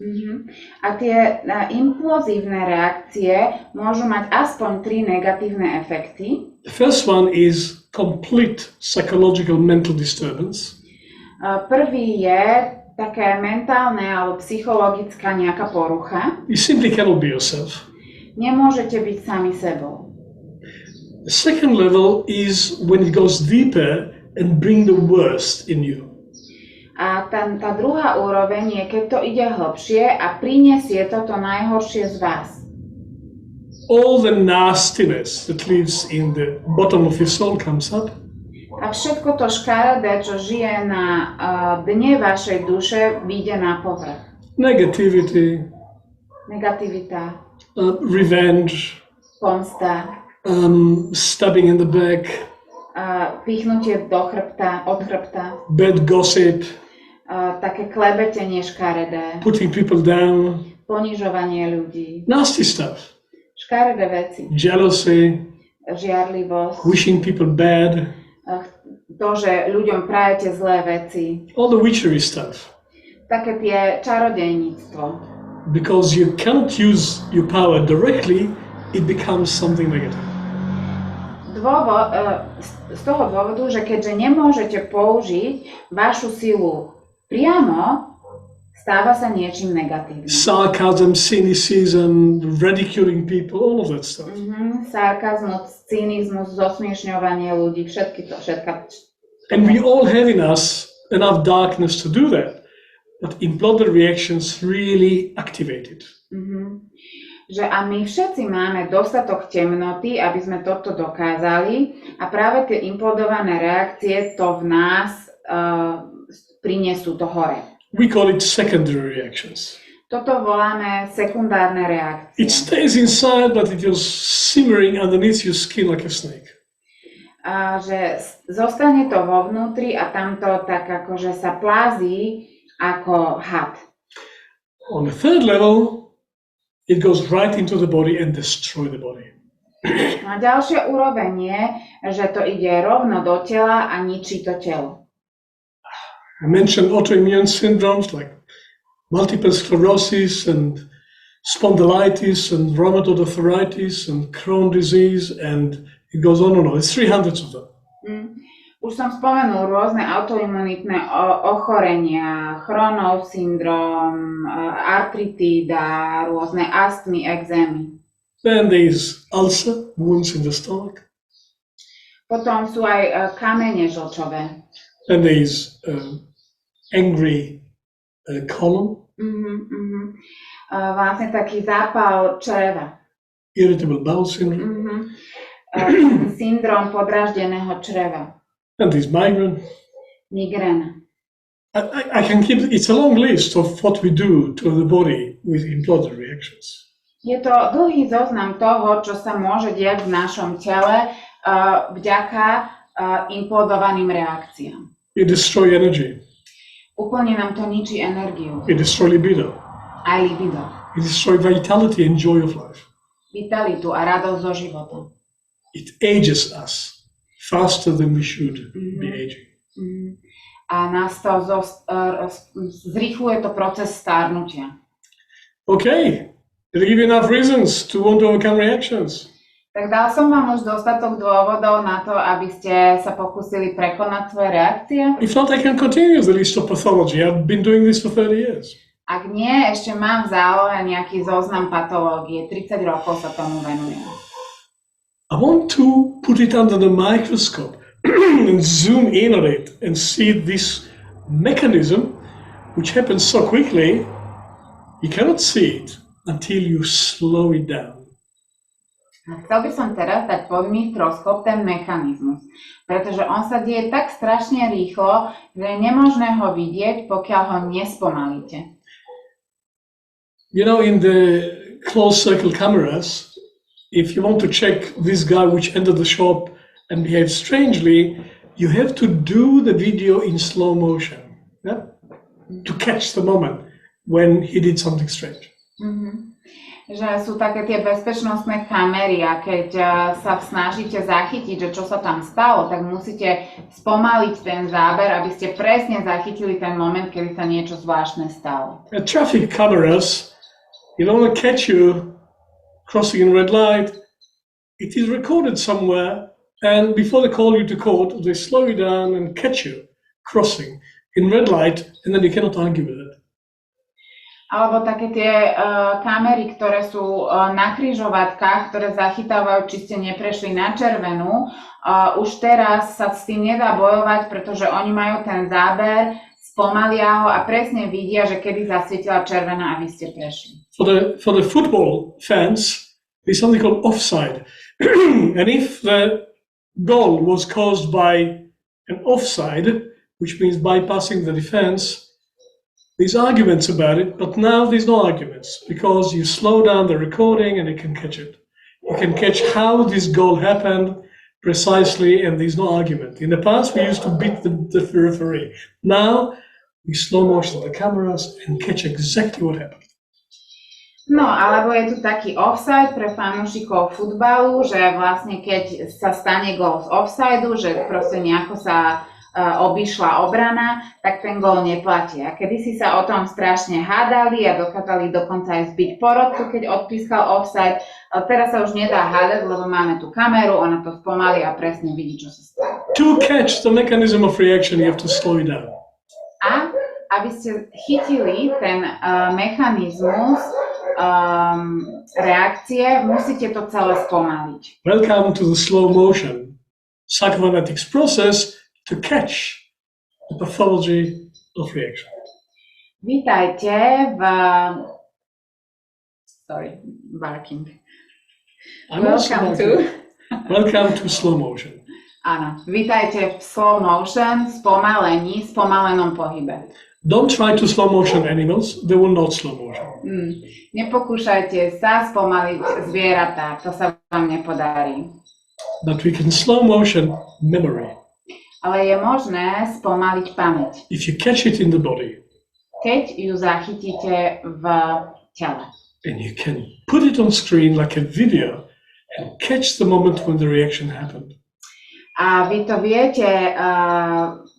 A tie implozívne reakcie môžu mať aspoň 3 negatívne efekty. The first one is complete psychological mental disturbance. Prvý je také mentálne alebo psychologická nejaká porucha. You simply cannot be yourself. Nemôžete byť sami sebou. The second level is when it goes deeper and bring the worst in you. A tá druhá úroveň je, keď to ide hlbšie a prinesie to najhoršie z vás. All the nastiness that lives in the bottom of your soul comes up. A všetko to škaredé, čo žije na dne vašej duše, vyjde na povrch. Negativity, Negativita, revenge, pomsta, stabbing in the back, pichnutie do chrbta, od chrbta, bad gossip, také klebetenie škaredé, putting people down, ponižovanie ľudí, nasty stuff, škaredé veci, jealousy, žiarlivosť, wishing people bad, to, že ľuďom prajete zlé veci, all the witchery stuff. také tie čarodejníctvo. Because you cannot use your power directly, it becomes something negative. Z toho dôvodu, že keďže nemôžete použiť vašu silu priamo, stáva sa niečím negatívnym. Sarcasm, cynicism, ridiculing people, all of that stuff. Sarkazmus, cynizmus, zosmiešňovanie ľudí, všetko. And we all have in us enough darkness to do that. But imploded reactions really activate it. Že a my všetci máme dostatok temnoty, aby sme toto dokázali a práve tie implodované reakcie to v nás prinesú to hore. We call it secondary reactions. Toto voláme sekundárne reakcie. It stays inside, but it is simmering underneath your skin like a snake. Že zostane to vo vnútri a tamto tak akože sa plází ako had. On the third level, it goes right into the body and destroy the body. A ďalšia úroveň je, že to ide rovno do tela a ničí to telo. I mentioned autoimmune syndromes like multiple sclerosis and spondylitis and rheumatoid arthritis and Crohn's disease and it goes on and on. It's 300 of them. Už som spomenul rôzne autoimunitné ochorenia, Chronov syndrom, artritída, rôzne astmy, exémy. Then there's ulcer, wounds in the stomach. Potom sú aj kamene žlčové. Then there's angry colon. Vlastne taký zápal čreva. Irritable bowel syndrome. Syndrom podráždeného čreva. And there's migraine. Migréna. I can keep, it's a long list of what we do to the body with imploded reactions. Je to dlhý zoznam toho, čo sa môže diať v našom tele vďaka implodovaným reakciám. You destroy energy. Úplne nám to ničí energiu. You destroy libido. Aj libido. You destroy vitality and joy of life. Vitalitu a radosť zo života. It ages us faster than we should be aging. A nás to zrýchluje to proces stárnutia. Okay, did I give you enough reasons to want to overcome reactions? Tak dal som vám už dostatok dôvodov na to, aby ste sa pokúsili prekonať svoje reakcie? If not, I can continue the list of pathology. I've been doing this for 30 years. Ak nie, ešte mám v zálohe nejaký zoznam patológie. 30 rokov sa tomu venujem. I want to put it under the microscope and zoom in on it and see this mechanism which happens so quickly, you cannot see it until you slow it down. Chcel by som teraz dať pod mikroskop ten mechanizmus, pretože on sa deje tak strašne rýchlo, že je nemožné ho vidieť, pokiaľ ho nespomalíte. You know, in the closed circle cameras, if you want to check this guy which entered the shop and behaved strangely, you have to do the video in slow motion, yeah? To catch the moment when he did something strange. Že sú také tie bezpečnostné kamery a keď sa snažíte zachytiť, že čo sa tam stalo, tak musíte spomaliť ten záber, aby ste presne zachytili ten moment, kedy sa niečo zvláštne stalo. Traffic cameras, you don't want to catch you crossing in red light. It is recorded somewhere, and before they call you to court, they slow you down and catch you crossing in red light, and then you cannot argue with it. Alebo také tie kamery, ktoré sú na križovatkách, ktoré zachytávajú, či ste neprešli na červenú. Už teraz sa s tým nedá bojovať, pretože oni majú ten záber, spomalia ho a presne vidia, že kedy zasvietila červená a vy ste prešli. For the football fans, there's something called offside. And if the goal was caused by an offside, which means bypassing the defense, there's arguments about it, but now there's no arguments because you slow down the recording and you can catch it. You can catch how this goal happened precisely, and there's no argument. In the past, we used to beat the referee. Now, we slow motion the cameras and catch exactly what happened. No, alebo je tu taký offside pre fanúšikov futbalu, že vlastne keď sa stane gól z offsideu, že proste nejako sa obišla obrana, tak ten gól neplatí. A kedysi sa o tom strašne hádali a dokázali dokonca aj zbiť porodcu, keď odpískal offside. Ale teraz sa už nedá hádať, lebo máme tu kameru, ona to spomalí a presne vidí, čo sa stalo. To catch the mechanism of reaction, you have to slow it down. A aby ste chytili ten mechanizmus reakcie, musíte to celé spomaliť. Welcome to the slow motion psychophonetics process to catch the pathology of reaction. Vítajte v... Sorry, barking. Welcome to slow motion. Áno, vítajte v slow motion, spomalenom pohybe. Don't try to slow motion animals, they will not slow motion. Nepokúšajte sa spomaliť zvieratá, to sa vám nepodarí. But we can slow motion memory. Ale je možné spomaliť pamäť. If you catch it in the body. Keď ju zachytíte v tele. And you can put it on screen like a video and catch the moment when the reaction happened. A vy to viete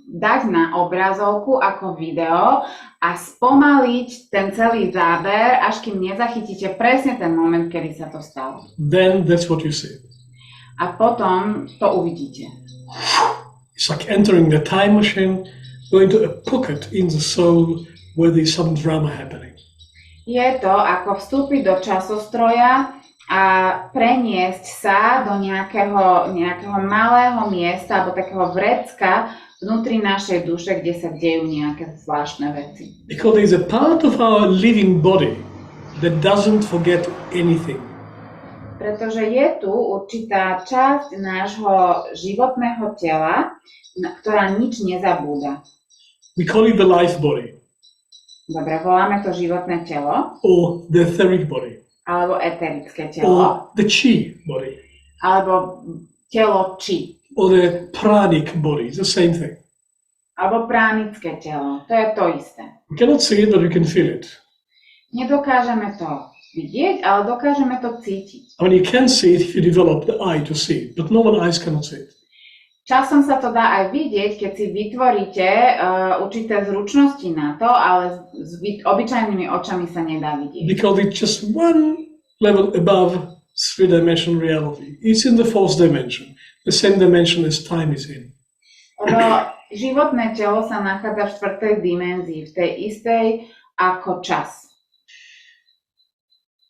dať na obrazovku ako video a spomaliť ten celý záber, až kým nezachytíte presne ten moment, kedy sa to stalo. Then that's what you see. A potom to uvidíte. It's like entering the time machine, going to a pocket in the soul where there's some drama happening. Je to ako vstúpiť do časostroja a preniesť sa do nejakého malého miesta alebo takého vrecka vnútri našej duše, kde sa dejú nejaké zvláštne veci. Because there's a part of our living body that doesn't forget anything. Pretože je tu určitá časť nášho životného tela, ktorá nič nezabúda. We call it the life body. Dobre, voláme to životné telo. Or the etheric body. Alebo eterické telo. Or the chi body. Alebo telo chi. Or the pranic body, it's the same thing. Alebo pránické telo, to je to isté. We cannot see it, but we can feel it. Nedokážeme to vidieť, ale dokážeme to cítiť. I mean, you can see it if you develop the eye to see it, but normal eyes cannot see it. Časom sa to dá aj vidieť, keď si vytvoríte určité zručnosti na to, ale s obyčajnými očami sa nedá vidieť. Because it's just one level above three-dimensional reality. It's in the fourth dimension, the same dimension as time is in. Lebo životné telo sa nachádza v štvrtej dimenzii, v tej istej ako čas.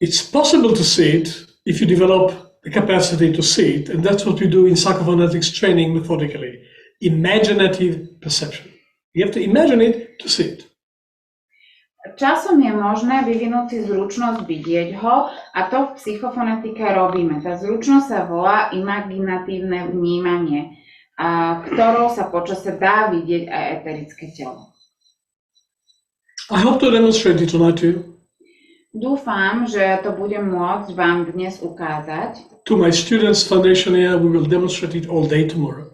It's possible to see it if you develop the capacity to see it, and that's what we do in psychophonetics training methodically. Imaginative perception. You have to imagine it to see it. Časom je možné vyvinúť si zručnosť vidieť ho a to v psychofonetike robíme. Tá zručnosť sa volá imaginatívne vnímanie, ktorou sa počase dá vidieť aj eterické telo. I hope to demonstrate it tonight to you. Dúfam, že to budem môcť vám dnes ukázať. To my students foundation here, we will demonstrate it all day tomorrow.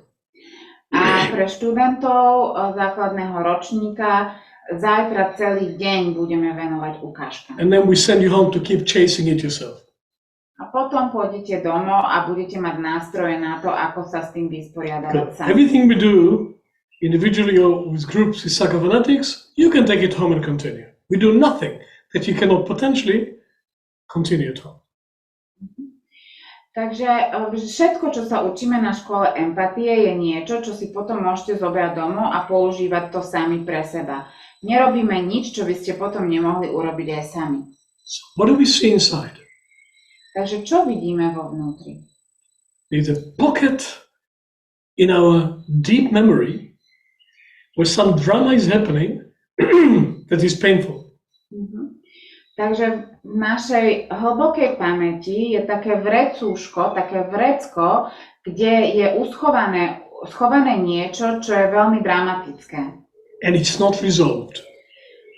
A pre študentov základného ročníka zajtra celý deň budeme venovať ukážkam. And then we send you home to keep chasing it yourself. A potom pôjdete domov a budete mať nástroje na to, ako sa s tým vysporiadať sami. Everything we do, individually or with groups with psychophonetics, you can take it home and continue. We do nothing that you cannot potentially continue at home. Takže všetko, čo sa učíme na škole empatie, je niečo, čo si potom môžete zobrať domov a používať to sami pre seba. Nerobíme nič, čo by ste potom nemohli urobiť aj sami. So what do we see inside? Takže čo vidíme vo vnútri? There's a pocket in our deep memory where some drama is happening that is painful. Takže v našej hlbokej pamäti je také vrecúško, také vrecko, kde je schované niečo, čo je veľmi dramatické. And it's not resolved.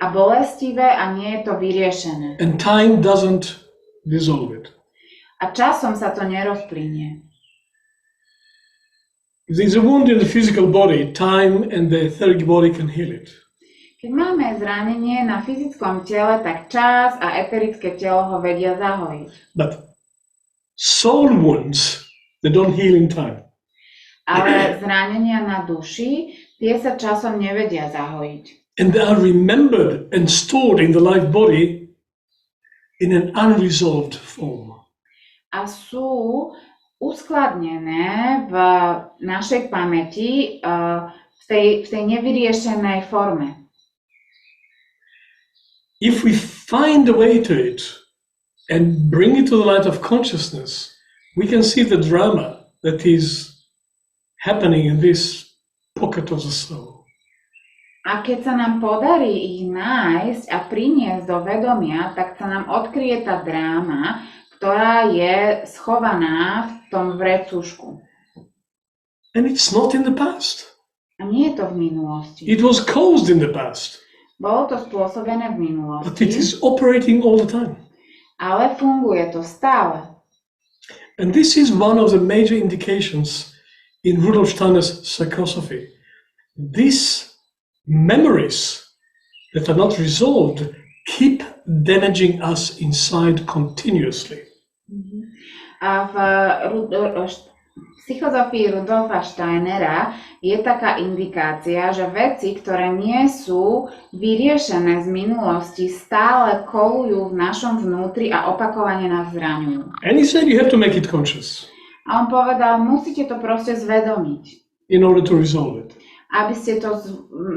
A bolestivé a nie je to vyriešené. And time doesn't resolve it. A časom sa to nerozplynie. If there's a wound in the physical body, time and the etheric body can heal it. Keď máme zranenie na fyzickom tele, tak čas a eterické telo ho vedia zahojiť. But soul wounds, they don't heal in time. Ale zranenia na duši, tie sa časom nevedia zahojiť. And they are remembered and stored in the life body in an unresolved form. A sú uskladnené v našej pamäti v tej nevyriešenej forme. If we find a way to it and bring it to the light of consciousness, we can see the drama that is happening in this pocket of the soul. A keď sa nám podarí ich nájsť a priniesť do vedomia, tak sa nám odkryje tá dráma, ktorá je schovaná v tom vrecušku. And it's not in the past. A nie je to v minulosti. It was caused in the past, Bolo to spôsobené v but it minulosti, is operating all the time. ale funguje to stále. And this is one of the major indications in Rudolf Steiner's Psychosophy. These memories that are not resolved keep damaging us inside continuously. A v psychozofii Rudolfa Steinera je taká indikácia, že veci, ktoré nie sú vyriešené z minulosti, stále kolujú v našom vnútri a opakovane nás zraňujú. And he said you have to make it conscious A on povedal, musíte to proste zvedomiť, in order to resolve it. aby ste to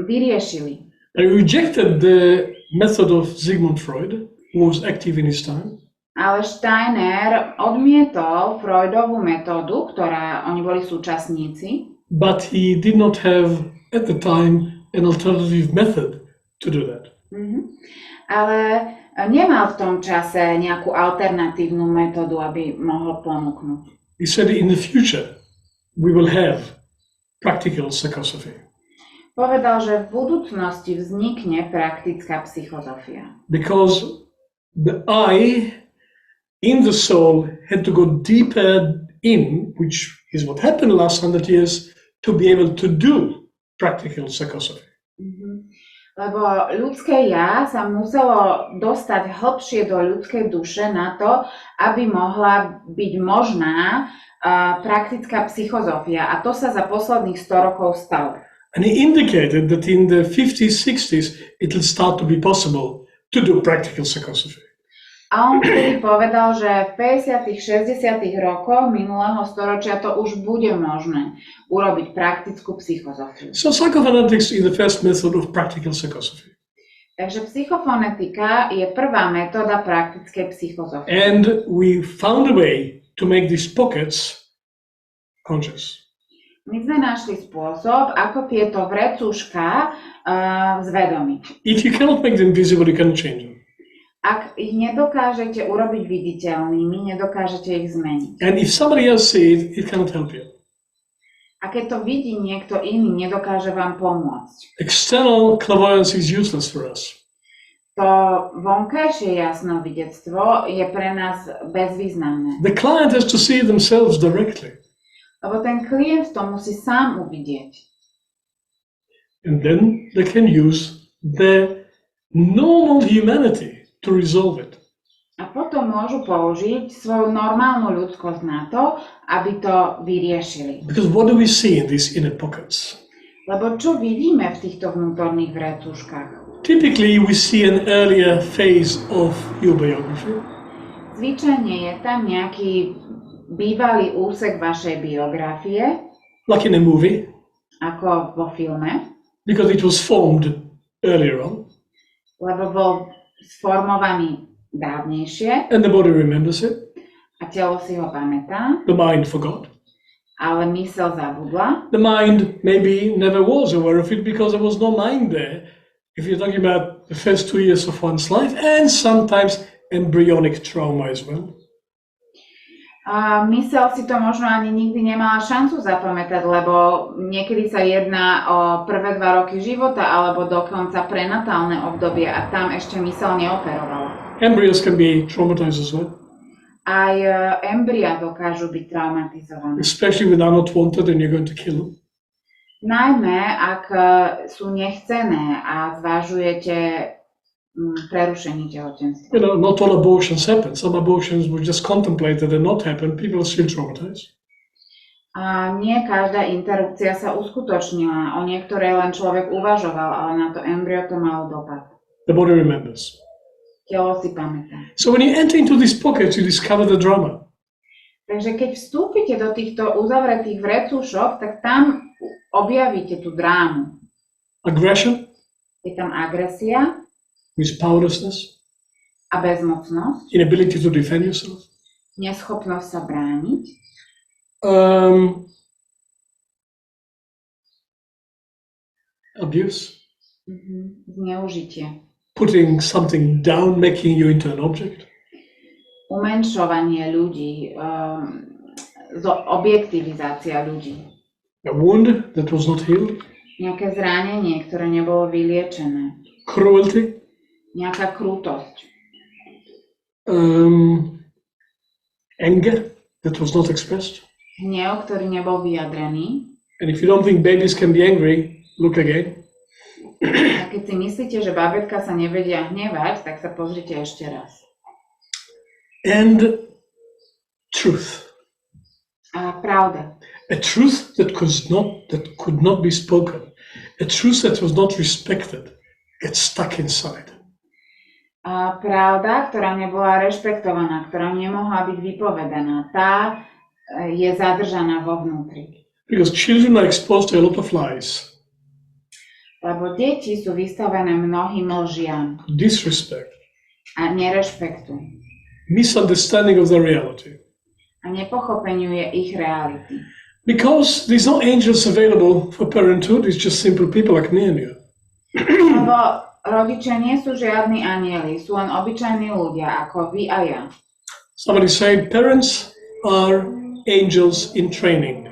vyriešili. I rejected the method of Sigmund Freud, who was active in his time. Ale Steiner odmietol Freudovú metódu, ktorá oni boli súčasníci, But he did not have at the time an alternative method to do that. Ale nemal v tom čase nejakú alternatívnu metódu, aby mohol ponúknuť. He said in the future we will have practical psychosophy Povedal, že v budúcnosti vznikne praktická psychozofia. because the I in the soul had to go deeper in, which is what happened the last 100 years, to be able to do practical psychosophy. Lebo ľudské ja sa muselo dostať hlbšie do ľudskej duše na to, aby mohla byť možná praktická psychozofia. A to sa za posledných 100 rokov stalo. And he indicated that in the 50s, 60s, it will start to be possible to do practical psychosophy. A on vtedy povedal, že v 50. 60. rokoch minulého storočia to už bude možné urobiť praktickú psychozofiu. So psychophonetics is the first method of practical psychosophy. Takže psychofonetika je prvá metóda praktickej psychozofie. And we found a way to make these pockets conscious. My sme našli spôsob, ako tieto vrecuška zvedomiť. If you cannot make them visible, you cannot change them. Ak ich nedokážete urobiť viditeľnými, nedokážete ich zmeniť. And if somebody else sees it, it cannot help you. A keď to vidí niekto iný, nedokáže vám pomôcť. External clairvoyance is useless for us. To vonkajšie jasnovidectvo je pre nás bezvýznamné. The client has to see themselves directly. Lebo ten klient to musí sám uvidieť. And then they can use their normal humanity to resolve it. A potom môžu použiť svoju normálnu ľudskosť na to, aby to vyriešili. Because what do we see in these inner pockets? Lebo čo vidíme v týchto vnútorných vrecuškách? Typically, we see an earlier phase of your biography. Zvyčajne je tam nejaký bývalý úsek vašej biografie, Like in a movie, ako vo filme, because it was formed earlier on, lebo bol sformovaný dávnejšie and the body remembers it, a telo si ho pamätá, the mind forgot. ale myseľ zabudla. The mind maybe never was aware of it because there was no mind there. If you're talking about the first 2 years of one's life, and sometimes embryonic trauma as well. A myseľ si to možno ani nikdy nemala šancu zapamätať, lebo niekedy sa jedná o prvé 2 roky života alebo dokonca prenatálne obdobie a tam ešte myseľ neoperovala. Embryos can be traumatized as well, Aj embria dokážu byť traumatizované. especially when they're not wanted and you're going to kill them. Najmä, ak sú nechcené a zvažujete prerušenie tehotenstva. You know, not all abortions happen. Some abortions were just contemplated and not happen. People are still traumatized. A nie každá interrupcia sa uskutočnila. O niektoré len človek uvažoval, ale na to embryo to malo dopad. The body remembers. Telo si pamätá. So when you enter into these pockets, you discover the drama. Takže keď vstúpite do týchto uzavretých vrecúšok, tak tam objavíte tú drámu. Aggression, Je tam agresia with powerlessness, a bezmocnosť, inability to defend yourself. neschopnosť sa brániť, Abuse, zneužitie, putting something down, making you into an object. umenšovanie ľudí, objektivizácia ľudí, A wound that was not healed, nejaké zranenie, ktoré nebolo vyliečené, cruelty, nejaká krútosť, anger that was not expressed. hnev, ktorý nebol vyjadrený. And if you don't think babies can be angry, look again. A keď si myslíte, že bábätka sa nevedia hnevať, tak sa pozrite ešte raz. And truth. A pravda. A truth that could not be spoken. A truth that was not respected gets stuck inside. A pravda, ktorá nebola rešpektovaná, ktorá nemohla byť vypovedaná, tá je zadržaná vo vnútri. Because children are exposed to a lot of lies, Lebo deti sú vystavené mnohým lžiam disrespect, a nerešpektu misunderstanding of the reality. a nepochopeniu je ich reality. Because there's no angels available for parenthood, it's just simple people like me and you. Lebo rodičia nie sú žiadni anjeli, sú len obyčajní ľudia ako vy a ja. Somebody say parents are angels in training.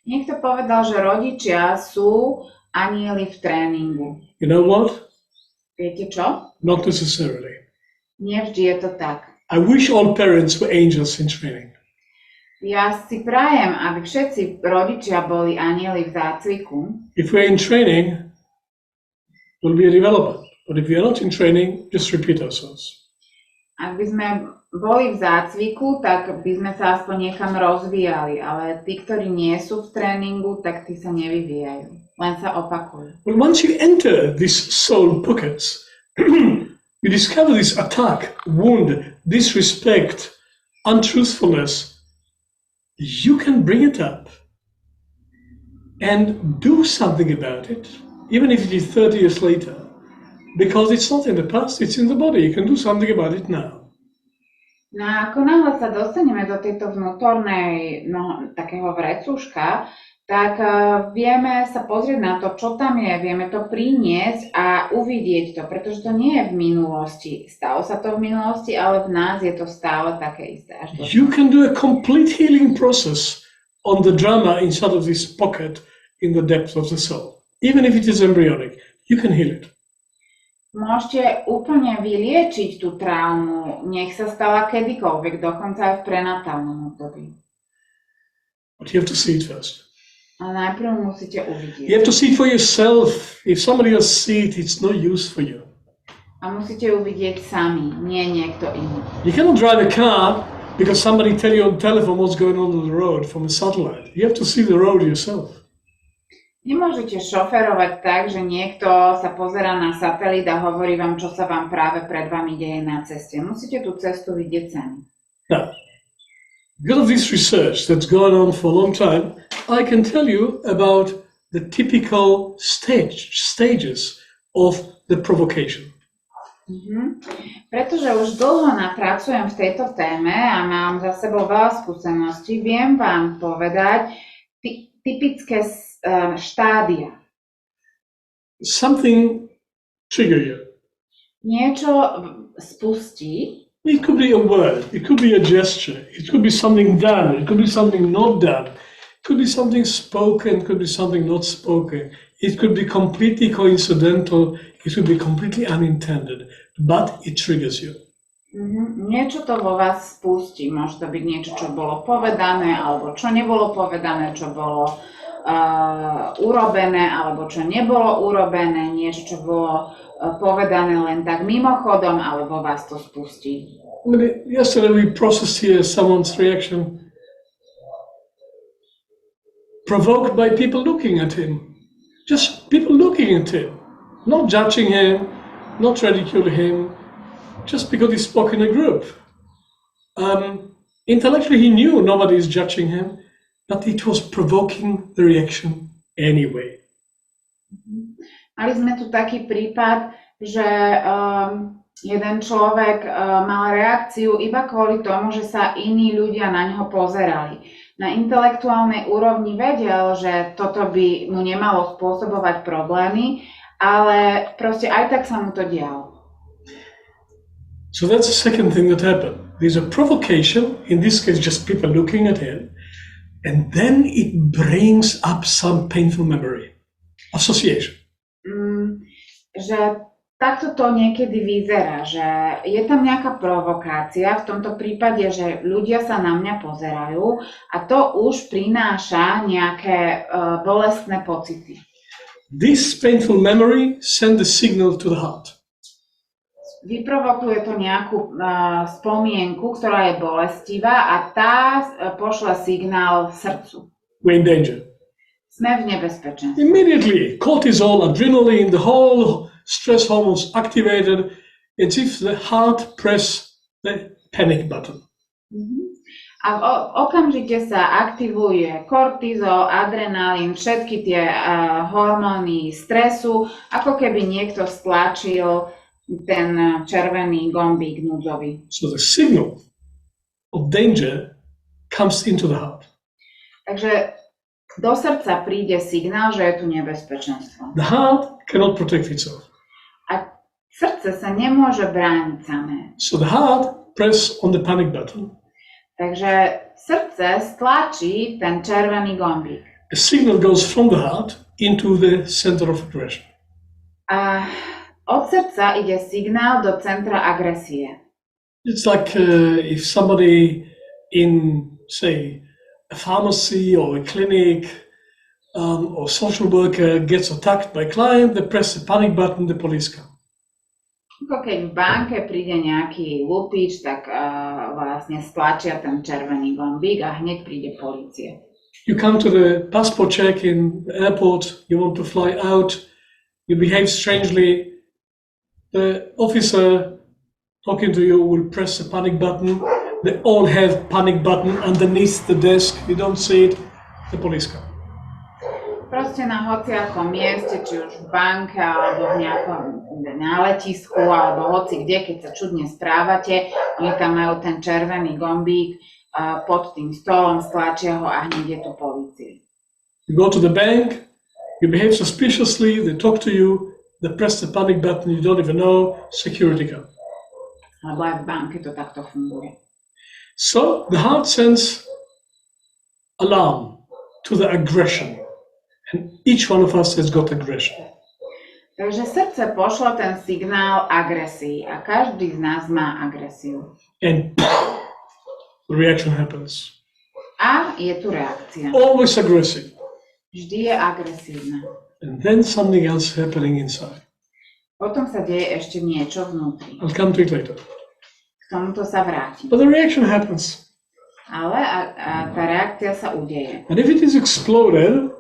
Niekto povedal, že rodičia sú anjeli v tréningu. You know what? Viete čo? Not necessarily. Nevždy je to tak. I wish all parents were angels in training. Ja si prajem, aby všetci rodičia boli anjeli v zácviku. If we're in training, we'll be irrelevant. But if we are not in training, just repeat ourselves. Ak by sme boli v zácviku, tak by sme sa aspoň niekam rozvíjali, ale tí, ktorí nie sú v tréningu, tak tí sa nevyvíjajú, len sa opakujú. But once you enter these soul pockets, you discover this attack, wound, disrespect, untruthfulness. You can bring it up and do something about it, even if it is 30 years later, because it's not in the past, it's in the body. You can do something about it now. No a ako náhle sa dostaneme do tejto vnútornej, takého vrecúška, tak vieme sa pozrieť na to, čo tam je, vieme to priniesť a uvidieť to, pretože to nie je v minulosti. Stalo sa to v minulosti, ale v nás je to stále také isté. You can do a complete healing process on the drama inside of this pocket in the depth of the soul. Even if it is embryonic, you can heal it. Môžete úplne vyliečiť tú traumu, nech sa stala kedykoľvek, dokonca aj v prenatálnom období. But you have to see it first. Ale najprv musíte uvidieť. You have to see it for yourself. If somebody else see it, it's no use for you. A musíte uvidieť sami, nie niekto iný. You cannot drive a car because somebody tell you on telephone what's going on the road from a satellite. You have to see the road yourself. Nemôžete šoferovať tak, že niekto sa pozerá na satelit a hovorí vám, čo sa vám práve pred vami deje na ceste. Musíte tú cestu vidieť sami. Now, because of this research that's gone on for a long time, I can tell you about the typical stages of the provocation. Pretože už dlho pracujem v tejto téme a mám za sebou veľa skúseností, viem vám povedať typické štádia. Something trigger you. Niečo spustí. It could be a word, it could be a gesture, it could be something done, it could be something not done, it could be something spoken, it could be something not spoken, it could be completely coincidental, it could be completely unintended, but it triggers you. Niečo to vo vás spustí. Môže to byť niečo, čo bolo povedané, alebo čo nebolo povedané, čo bolo urobené alebo čo nebolo urobené, niečo, čo bolo povedané len tak mimochodom, alebo vás to spustí. Yesterday we processed here someone's reaction provoked by people looking at him. Just people looking at him, not judging him, not ridiculing him, just because he spoke in a group. Intellectually he knew nobody is judging him, but it was provoking the reaction anyway. Mali sme tu taký prípad, že jeden človek mal reakciu iba kvôli tomu, že sa iní ľudia na ňo pozerali. Na intelektuálnej úrovni vedel, že toto by mu nemalo spôsobovať problémy, ale proste aj tak sa mu to dialo. So that's the second thing that happened. There's a provocation, in this case just people looking at him, and then it brings up some painful memory, association. Že takto to niekedy vyzerá, že je tam nejaká provokácia, v tomto prípade, že ľudia sa na mňa pozerajú a to už prináša nejaké bolestné pocity. This painful memory sends a signal to the heart. Vyprovokuje to nejakú spomienku, ktorá je bolestivá a tá pošle signál srdcu. We're in danger. Sme v nebezpečenstve. Immediately, cortisol, adrenaline, the whole stress hormones activated. It's if the heart press the panic button. A okamžite sa aktivuje kortizol, adrenalín, všetky tie hormóny stresu, ako keby niekto stlačil ten červený gombík núdzový. So the signal of danger comes into the heart. Takže do srdca príde signál, že je tu nebezpečenstvo. The heart cannot protect itself. A srdce sa nemôže brániť samé. So the heart press on the panic button. Takže srdce stlačí ten červený gombík. A signal goes from the heart into the center of aggression. A od srdca ide signál do centra agresie. It's like if somebody in, say, a pharmacy or a clinic or social worker gets attacked by a client, they press the panic button, the police come. Ako keď v banke príde nejaký lupič, tak vlastne stlačia ten červený gombík a hneď príde polícia. You come to the passport check in the airport, you want to fly out, you behave strangely, the officer talking to you will press the panic button. They all have panic button underneath the desk, you don't see it, the police come. Proste na hociakom mieste, či už v banke, alebo v nejakom na letisku, alebo hoci kde, keď sa čudne správate, oni tam majú ten červený gombík pod tým stolom, stlačia ho a hneď je tu polícia. You go to the bank, you behave suspiciously, they talk to you, they press the panic button, you don't even know, security come. Lebo aj v banke to takto funguje. So the heart sends alarm to the aggression. And each one of us has got aggression. Takže srdce pošlo ten signál agresii a každý z nás má agresiu. And the reaction happens. A je tu reakcia. Always aggressive. Vždy je agresívna. And then something else happening inside. Potom sa deje ešte niečo vnútri. I'll come to it later. K tomuto sa vrátim. But the reaction happens. Ale tá reakcia sa udeje. And if it is exploded,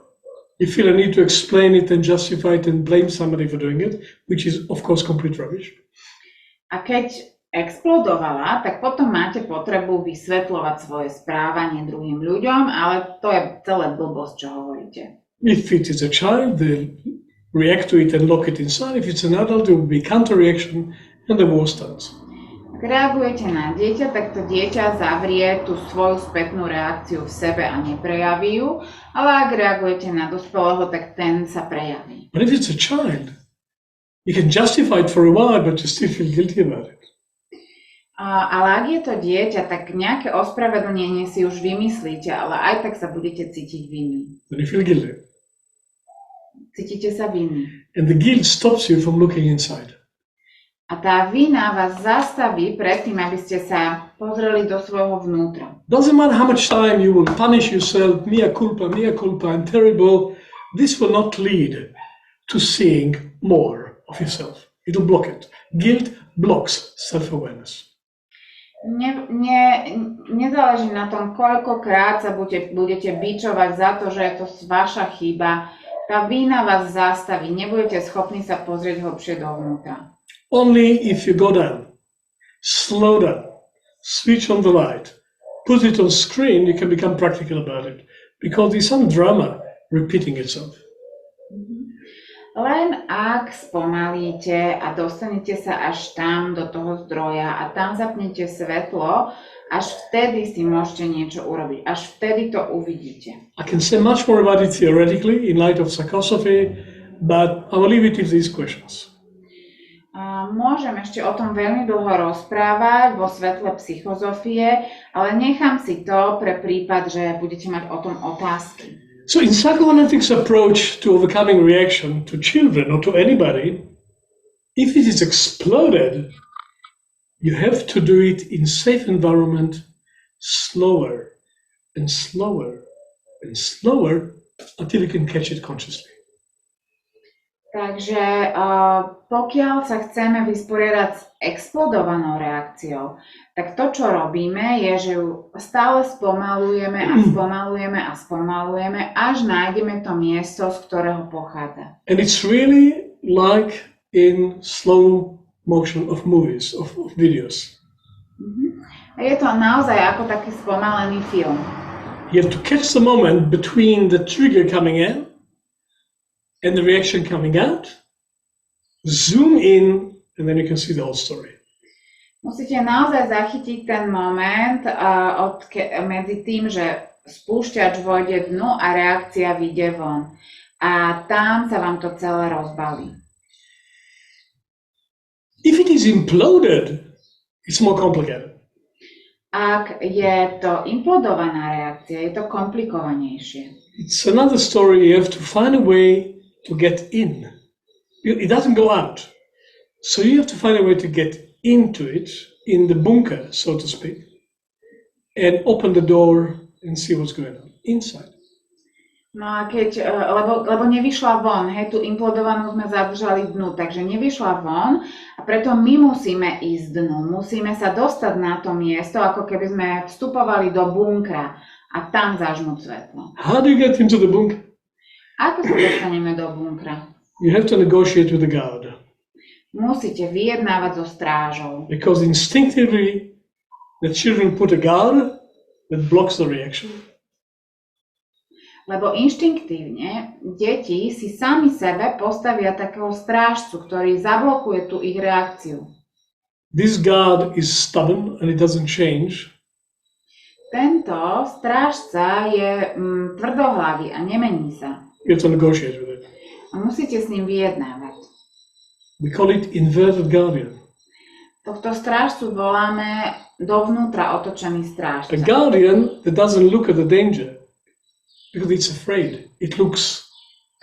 you feel a need to explain it and justify it and blame somebody for doing it, which is of course complete rubbish. A keď explodovala, tak potom máte potrebu vysvetľovať svoje správanie druhým ľuďom, ale to je celé blbosť, čo hovoríte. If it is a child, they'll react to it and lock it inside. If it's an adult, there will be counter-reaction and the war starts. Ak reagujete na dieťa, tak to dieťa zavrie tú svoju spätnú reakciu v sebe a neprejaví ju, ale ak reagujete na dospelého, tak ten sa prejaví. But if it's a child, you can justify it for a while, but you still feel guilty about it. Ale ak je to dieťa, tak nejaké ospravedlnenie si už vymyslíte, ale aj tak sa budete cítiť vinní. Then you feel guilty. Cítite sa vinní. And the guilt stops you from looking inside. A tá vina vás zastaví pred tým, aby ste sa pozreli do svojho vnútra. Doesn't matter how much time you will punish yourself, mea culpa, I'm terrible. This will not lead to seeing more of yourself. It'll block it. Guilt blocks self-awareness. Nezáleží na tom, koľkokrát sa budete bičovať za to, že je to vaša chyba. Tá vína vás zastaví, nebudete schopní sa pozrieť hlbšie dovnútra. Only if you go down, slow down, switch on the light, put it on screen, you can become practical about it. Because there's some drama repeating itself. Len ak spomalíte a dostanete sa až tam do toho zdroja a tam zapnete svetlo, až vtedy si môžete niečo urobiť. Až vtedy to uvidíte. I can say much more about it theoretically in light of Psychosophy, but I will leave it with these questions. Môžem ešte o tom veľmi dlho rozprávať vo svetle psychozofie, ale nechám si to pre prípad, že budete mať o tom otázky. So in psychoanalytics approach to overcoming reaction to children or to anybody, if it is exploded, you have to do it in safe environment, slower and slower and slower until you can catch it consciously. Takže pokiaľ sa chceme vysporiadať s explodovanou reakciou, tak to, čo robíme, je, že ju stále spomalujeme a spomalujeme a spomalujeme, až nájdeme to miesto, z ktorého pochádza. And it's really like in slow motion of movies, of videos. A je to naozaj ako taký spomalený film. You have to catch the moment between the trigger coming in and the reaction coming out, zoom in, and then you can see the whole story. Musíte naozaj zachytiť ten moment medzi tým, že spúšťač vôjde dnu a reakcia vyjde von. A tam sa vám to celé rozbalí. If it is imploded, it's more complicated. Ak je to implodovaná reakcia, je to komplikovanejšie. It's another story. You have to find a way to get in. It doesn't go out. So you have to find a way to get into it, in the bunker, so to speak, and open the door and see what's going on inside. No a keď, lebo nevyšla von, hej, tú implodovanú sme zadržali dnu, takže nevyšla von a preto my musíme ísť dnu, musíme sa dostať na to miesto, ako keby sme vstupovali do bunkra a tam zažnúť svetlo. How do you get into the bunker? Ako sa dostaneme do bunkra? You have to negotiate with the guard. Musíte vyjednávať so strážou. Because instinctively, the children put a guard that blocks the reaction. Lebo inštinktívne deti si sami sebe postavia takého strážcu, ktorý zablokuje tú ich reakciu. This guard is stubborn and it doesn't change. Tento strážca je tvrdohlavý a nemení sa. You have to negotiate with it. A musíte s ním vyjednávať. We call it inverted guardian. Tohto strážcu voláme dovnútra otočený strážca. A guardian that doesn't look at the danger because it's afraid. It looks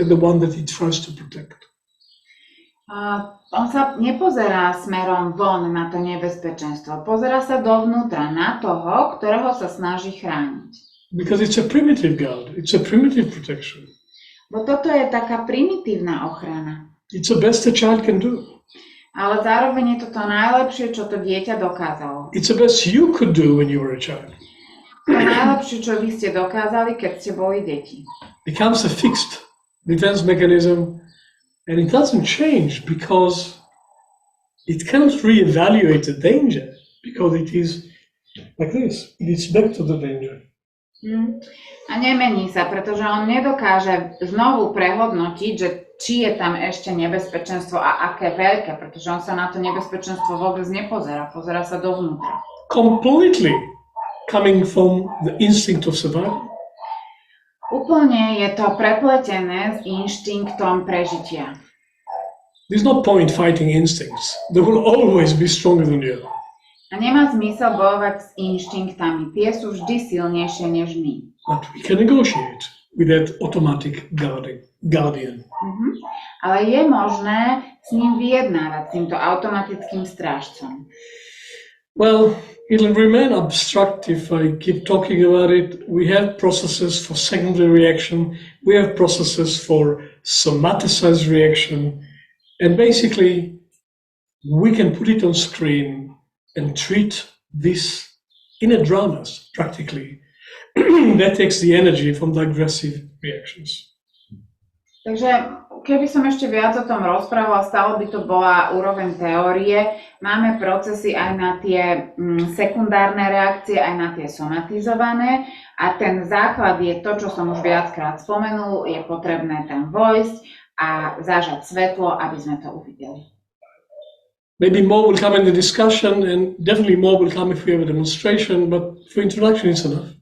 at the one that it tries to protect. On sa nepozerá smerom von na to nebezpečenstvo. Pozerá sa dovnútra na toho, ktorého sa snaží chrániť. Because it's a primitive guard. It's a primitive protection. Bo toto je taká primitívna ochrana. It's the best a child can do. Ale zároveň je to to najlepšie, čo to dieťa dokázalo. It's the best you could do when you were a child. To najlepšie, čo vy ste dokázali, keď ste boli deti. Becomes a fixed defense mechanism, and it doesn't change because it cannot reevaluate the danger because it is like this. It's back to the danger. A nemení sa, pretože on nedokáže znovu prehodnotiť, že či je tam ešte nebezpečenstvo a aké veľké, pretože on sa na to nebezpečenstvo vôbec nepozerá, pozerá sa dovnútra. Completely coming from the instinct of survival. Úplne je to prepletené s inštinktom prežitia. There's no point fighting instincts. They will always be stronger than you. A nemá zmysel bojovať s inštinktami. Tie sú vždy silnejšie než my. But we can negotiate with that automatic guardian. Ale je možné s ním vyjednávať, s týmto automatickým strážcom. Well, it'll remain abstract if I keep talking about it. We have processes for secondary reaction. We have processes for somaticized reaction. And basically, we can put it on screen and treat this inner dramas, practically. That takes the energy from the aggressive reactions. Takže keby som ešte viac o tom rozprávala, stále by to bola úroveň teórie. Máme procesy aj na tie sekundárne reakcie, aj na tie somatizované a ten základ je to, čo som už viackrát spomenul, je potrebné tam vojsť a zažať svetlo, aby sme to uvideli. Maybe more will come in the discussion and definitely more will come if we have a demonstration, but for introduction it's enough.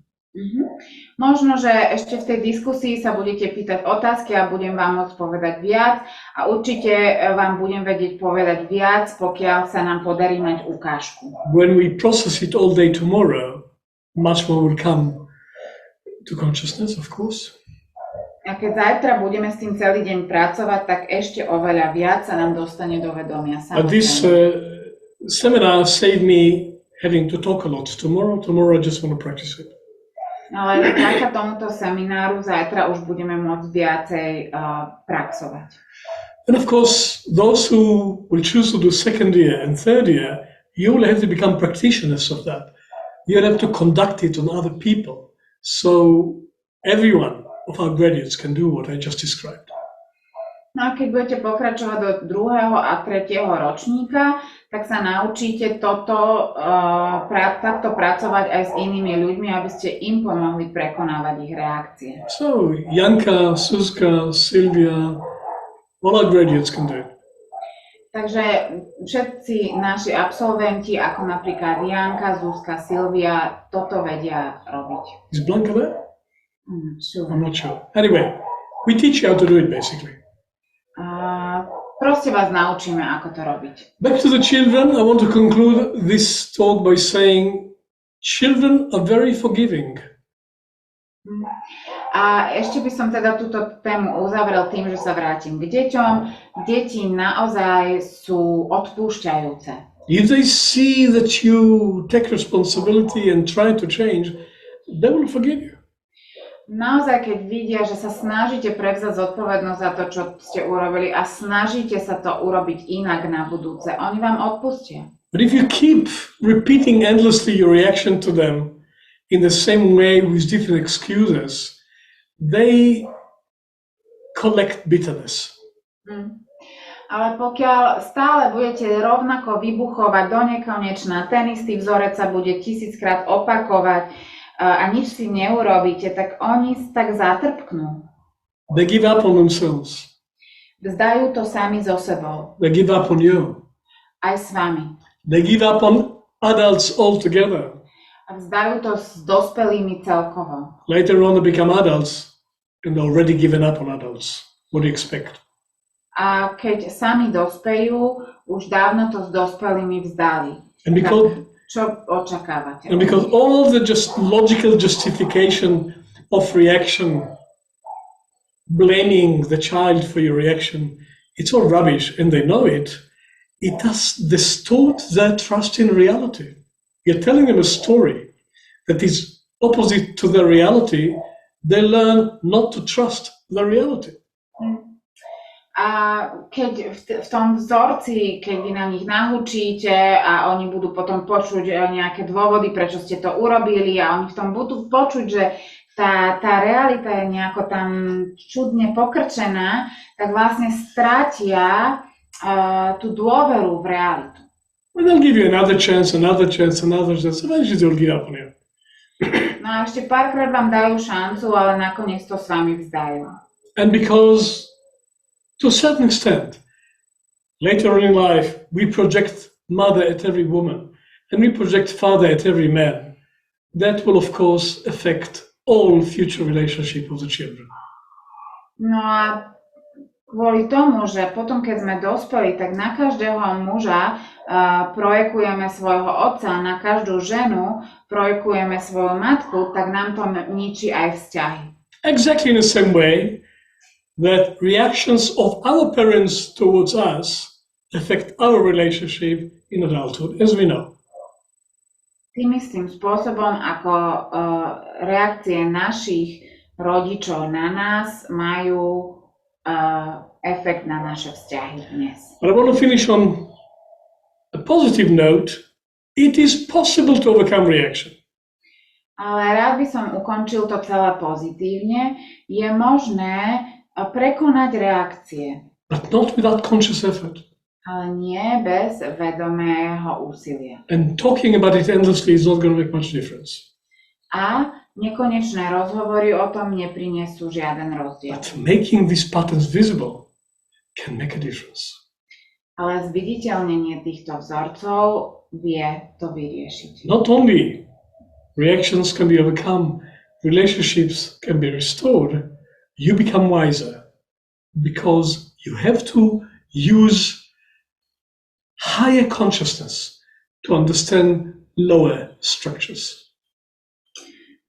Možno, že ešte v tej diskusii sa budete pýtať otázky a budem vám môcť povedať viac a určite vám budem vedieť povedať viac, pokiaľ sa nám podarí mať ukážku. When we process it all day tomorrow, much more will come to consciousness, of course. A keď zajtra budeme s tým celý deň pracovať, tak ešte oveľa viac sa nám dostane do vedomia. But this seminar saved me having to talk a lot. Tomorrow I just want to practice it. Ale vďaka tomuto semináru zajtra už budeme môcť viacej praxovať. And of course, those who will choose to do second year and third year, you will have to become practitioners of that. You'll have to conduct it on other people. So everyone of our graduates can do what I just described. No a keď budete pokračovať do druhého a tretieho ročníka, tak sa naučíte takto pracovať aj s inými ľuďmi, aby ste im pomohli prekonávať ich reakcie. So Janka, Suska, Sylvia, all our graduates can do it. Takže všetci naši absolventi, ako napríklad Janka, Zuzka, Sylvia, toto vedia robiť. Is Blanca there? I'm not sure. Anyway, we teach you how to do it basically. Proste vás naučíme, ako to robiť. Back to the children, I want to conclude this talk by saying children are very forgiving. A ešte by som teda túto tému uzavrel tým, že sa vrátim k deťom. Deti naozaj sú odpúšťajúce. If they see that you take responsibility and try to change, they will forgive you. Naozaj, keď vidia, že sa snažíte prevzať zodpovednosť za to, čo ste urobili a snažíte sa to urobiť inak na budúce, oni vám odpustia. But if you keep repeating endlessly your reaction to them in the same way with different excuses, they collect bitterness. Ale pokiaľ stále budete rovnako vybuchovať do nekonečna, ten istý vzorec sa bude 1000-krát opakovať, a nič si neurobíte, tak oni tak zatrpknú. They give up on themselves. Vzdajú to sami so sebou. They give up on you. Aj s vami. They give up on adults altogether. A vzdajú to s dospelými celkovo. Later on they become adults and already given up on adults. What do you expect? A keď sami dospejú, už dávno to s dospelými vzdali. And because čo očakávate? And because all the just logical justification of reaction, blaming the child for your reaction, it's all rubbish and they know it. It does distort their trust in reality. You're telling them a story that is opposite to their reality. They learn not to trust the reality. A keď v tom vzorci, keď vy na nich nahučíte a oni budú potom počuť nejaké dôvody, prečo ste to urobili a oni v tom budú počuť, že tá realita je nejako tam čudne pokrčená, tak vlastne strátia tú dôveru v realitu. And they'll give you another chance, eventually they'll give up on you. No a ešte párkrát vám dajú šancu, ale nakoniec to s vami vzdajú. And because to a certain extent, later on in life, we project mother at every woman, and we project father at every man. That will, of course, affect all future relationship of the children. No a kvôli tomu, že potom, keď sme dospeli, tak na každého muža projekujeme svojho otca, na každú ženu projekujeme svoju matku, tak nám to ničí aj vzťahy. Exactly in the same way that reactions of our parents towards us affect our relationship in adulthood, as we know. tým istým spôsobom, ako reakcie našich rodičov na nás majú efekt na naše vzťahy dnes. But I want to finish on a positive note. It is possible to overcome reaction. Ale rád by som ukončil to celé pozitívne. Je možné prekonať reakcie. But not without conscious effort. Ale nie bez vedomého úsilia. And talking about it endlessly is not going to make much difference. A nekonečné rozhovory o tom neprinesú žiaden rozdiel. But making these patterns visible can make a difference. Ale zviditeľnenie týchto vzorcov vie to vyriešiť. Not only reactions can be overcome, relationships can be restored, you become wiser because you have to use higher consciousness to understand lower structures.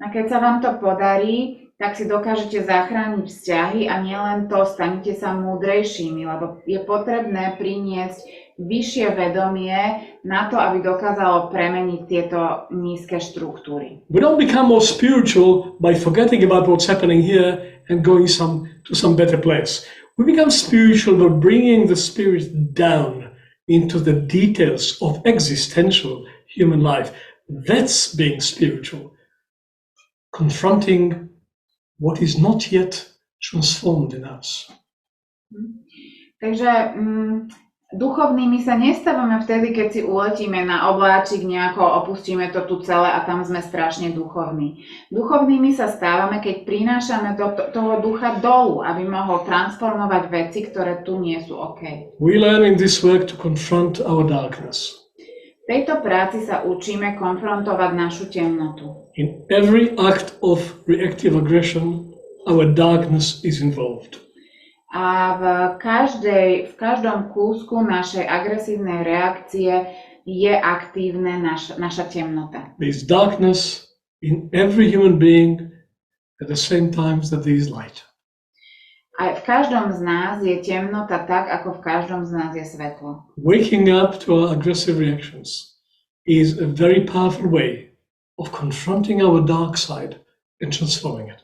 A keď sa vám to podarí, tak si dokážete zachrániť vzťahy a nielen to, stanete sa múdrejšími, lebo je potrebné priniesť vyššie vedomie na to, aby dokázalo premeniť tieto nízke štruktúry. We don't become more spiritual by forgetting about what's happening here and going to some better place. We become spiritual by bringing the spirit down into the details of existential human life. That's being spiritual. Confronting what is not yet transformed in us. Takže duchovnými sa nestávame vtedy, keď si uletíme na obláčik nejako, opustíme to tu celé a tam sme strašne duchovní. Duchovnými sa stávame, keď prinášame toho ducha dolu, aby mohol transformovať veci, ktoré tu nie sú OK. We learn in this work to confront our darkness. V tejto práci sa učíme konfrontovať našu temnotu. In every act of reactive aggression, our darkness is involved. A v každom kúsku našej agresívnej reakcie je aktívne naša temnota. There is darkness in every human being at the same time that there is light. A v každom z nás je temnota tak, ako v každom z nás je svetlo. Waking up to our aggressive reactions is a very powerful way of confronting our dark side and transforming it.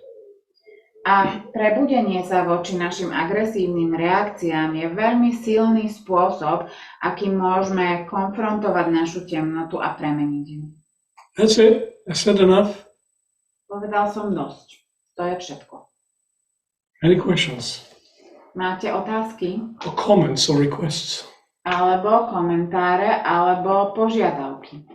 A prebudenie sa voči našim agresívnym reakciám je veľmi silný spôsob, akým môžeme konfrontovať našu temnotu a premeniť ju. That's it. I said enough. Povedal som dosť. To je všetko. Any questions? Máte otázky? Or comments or requests? Alebo komentáre, alebo požiadavky?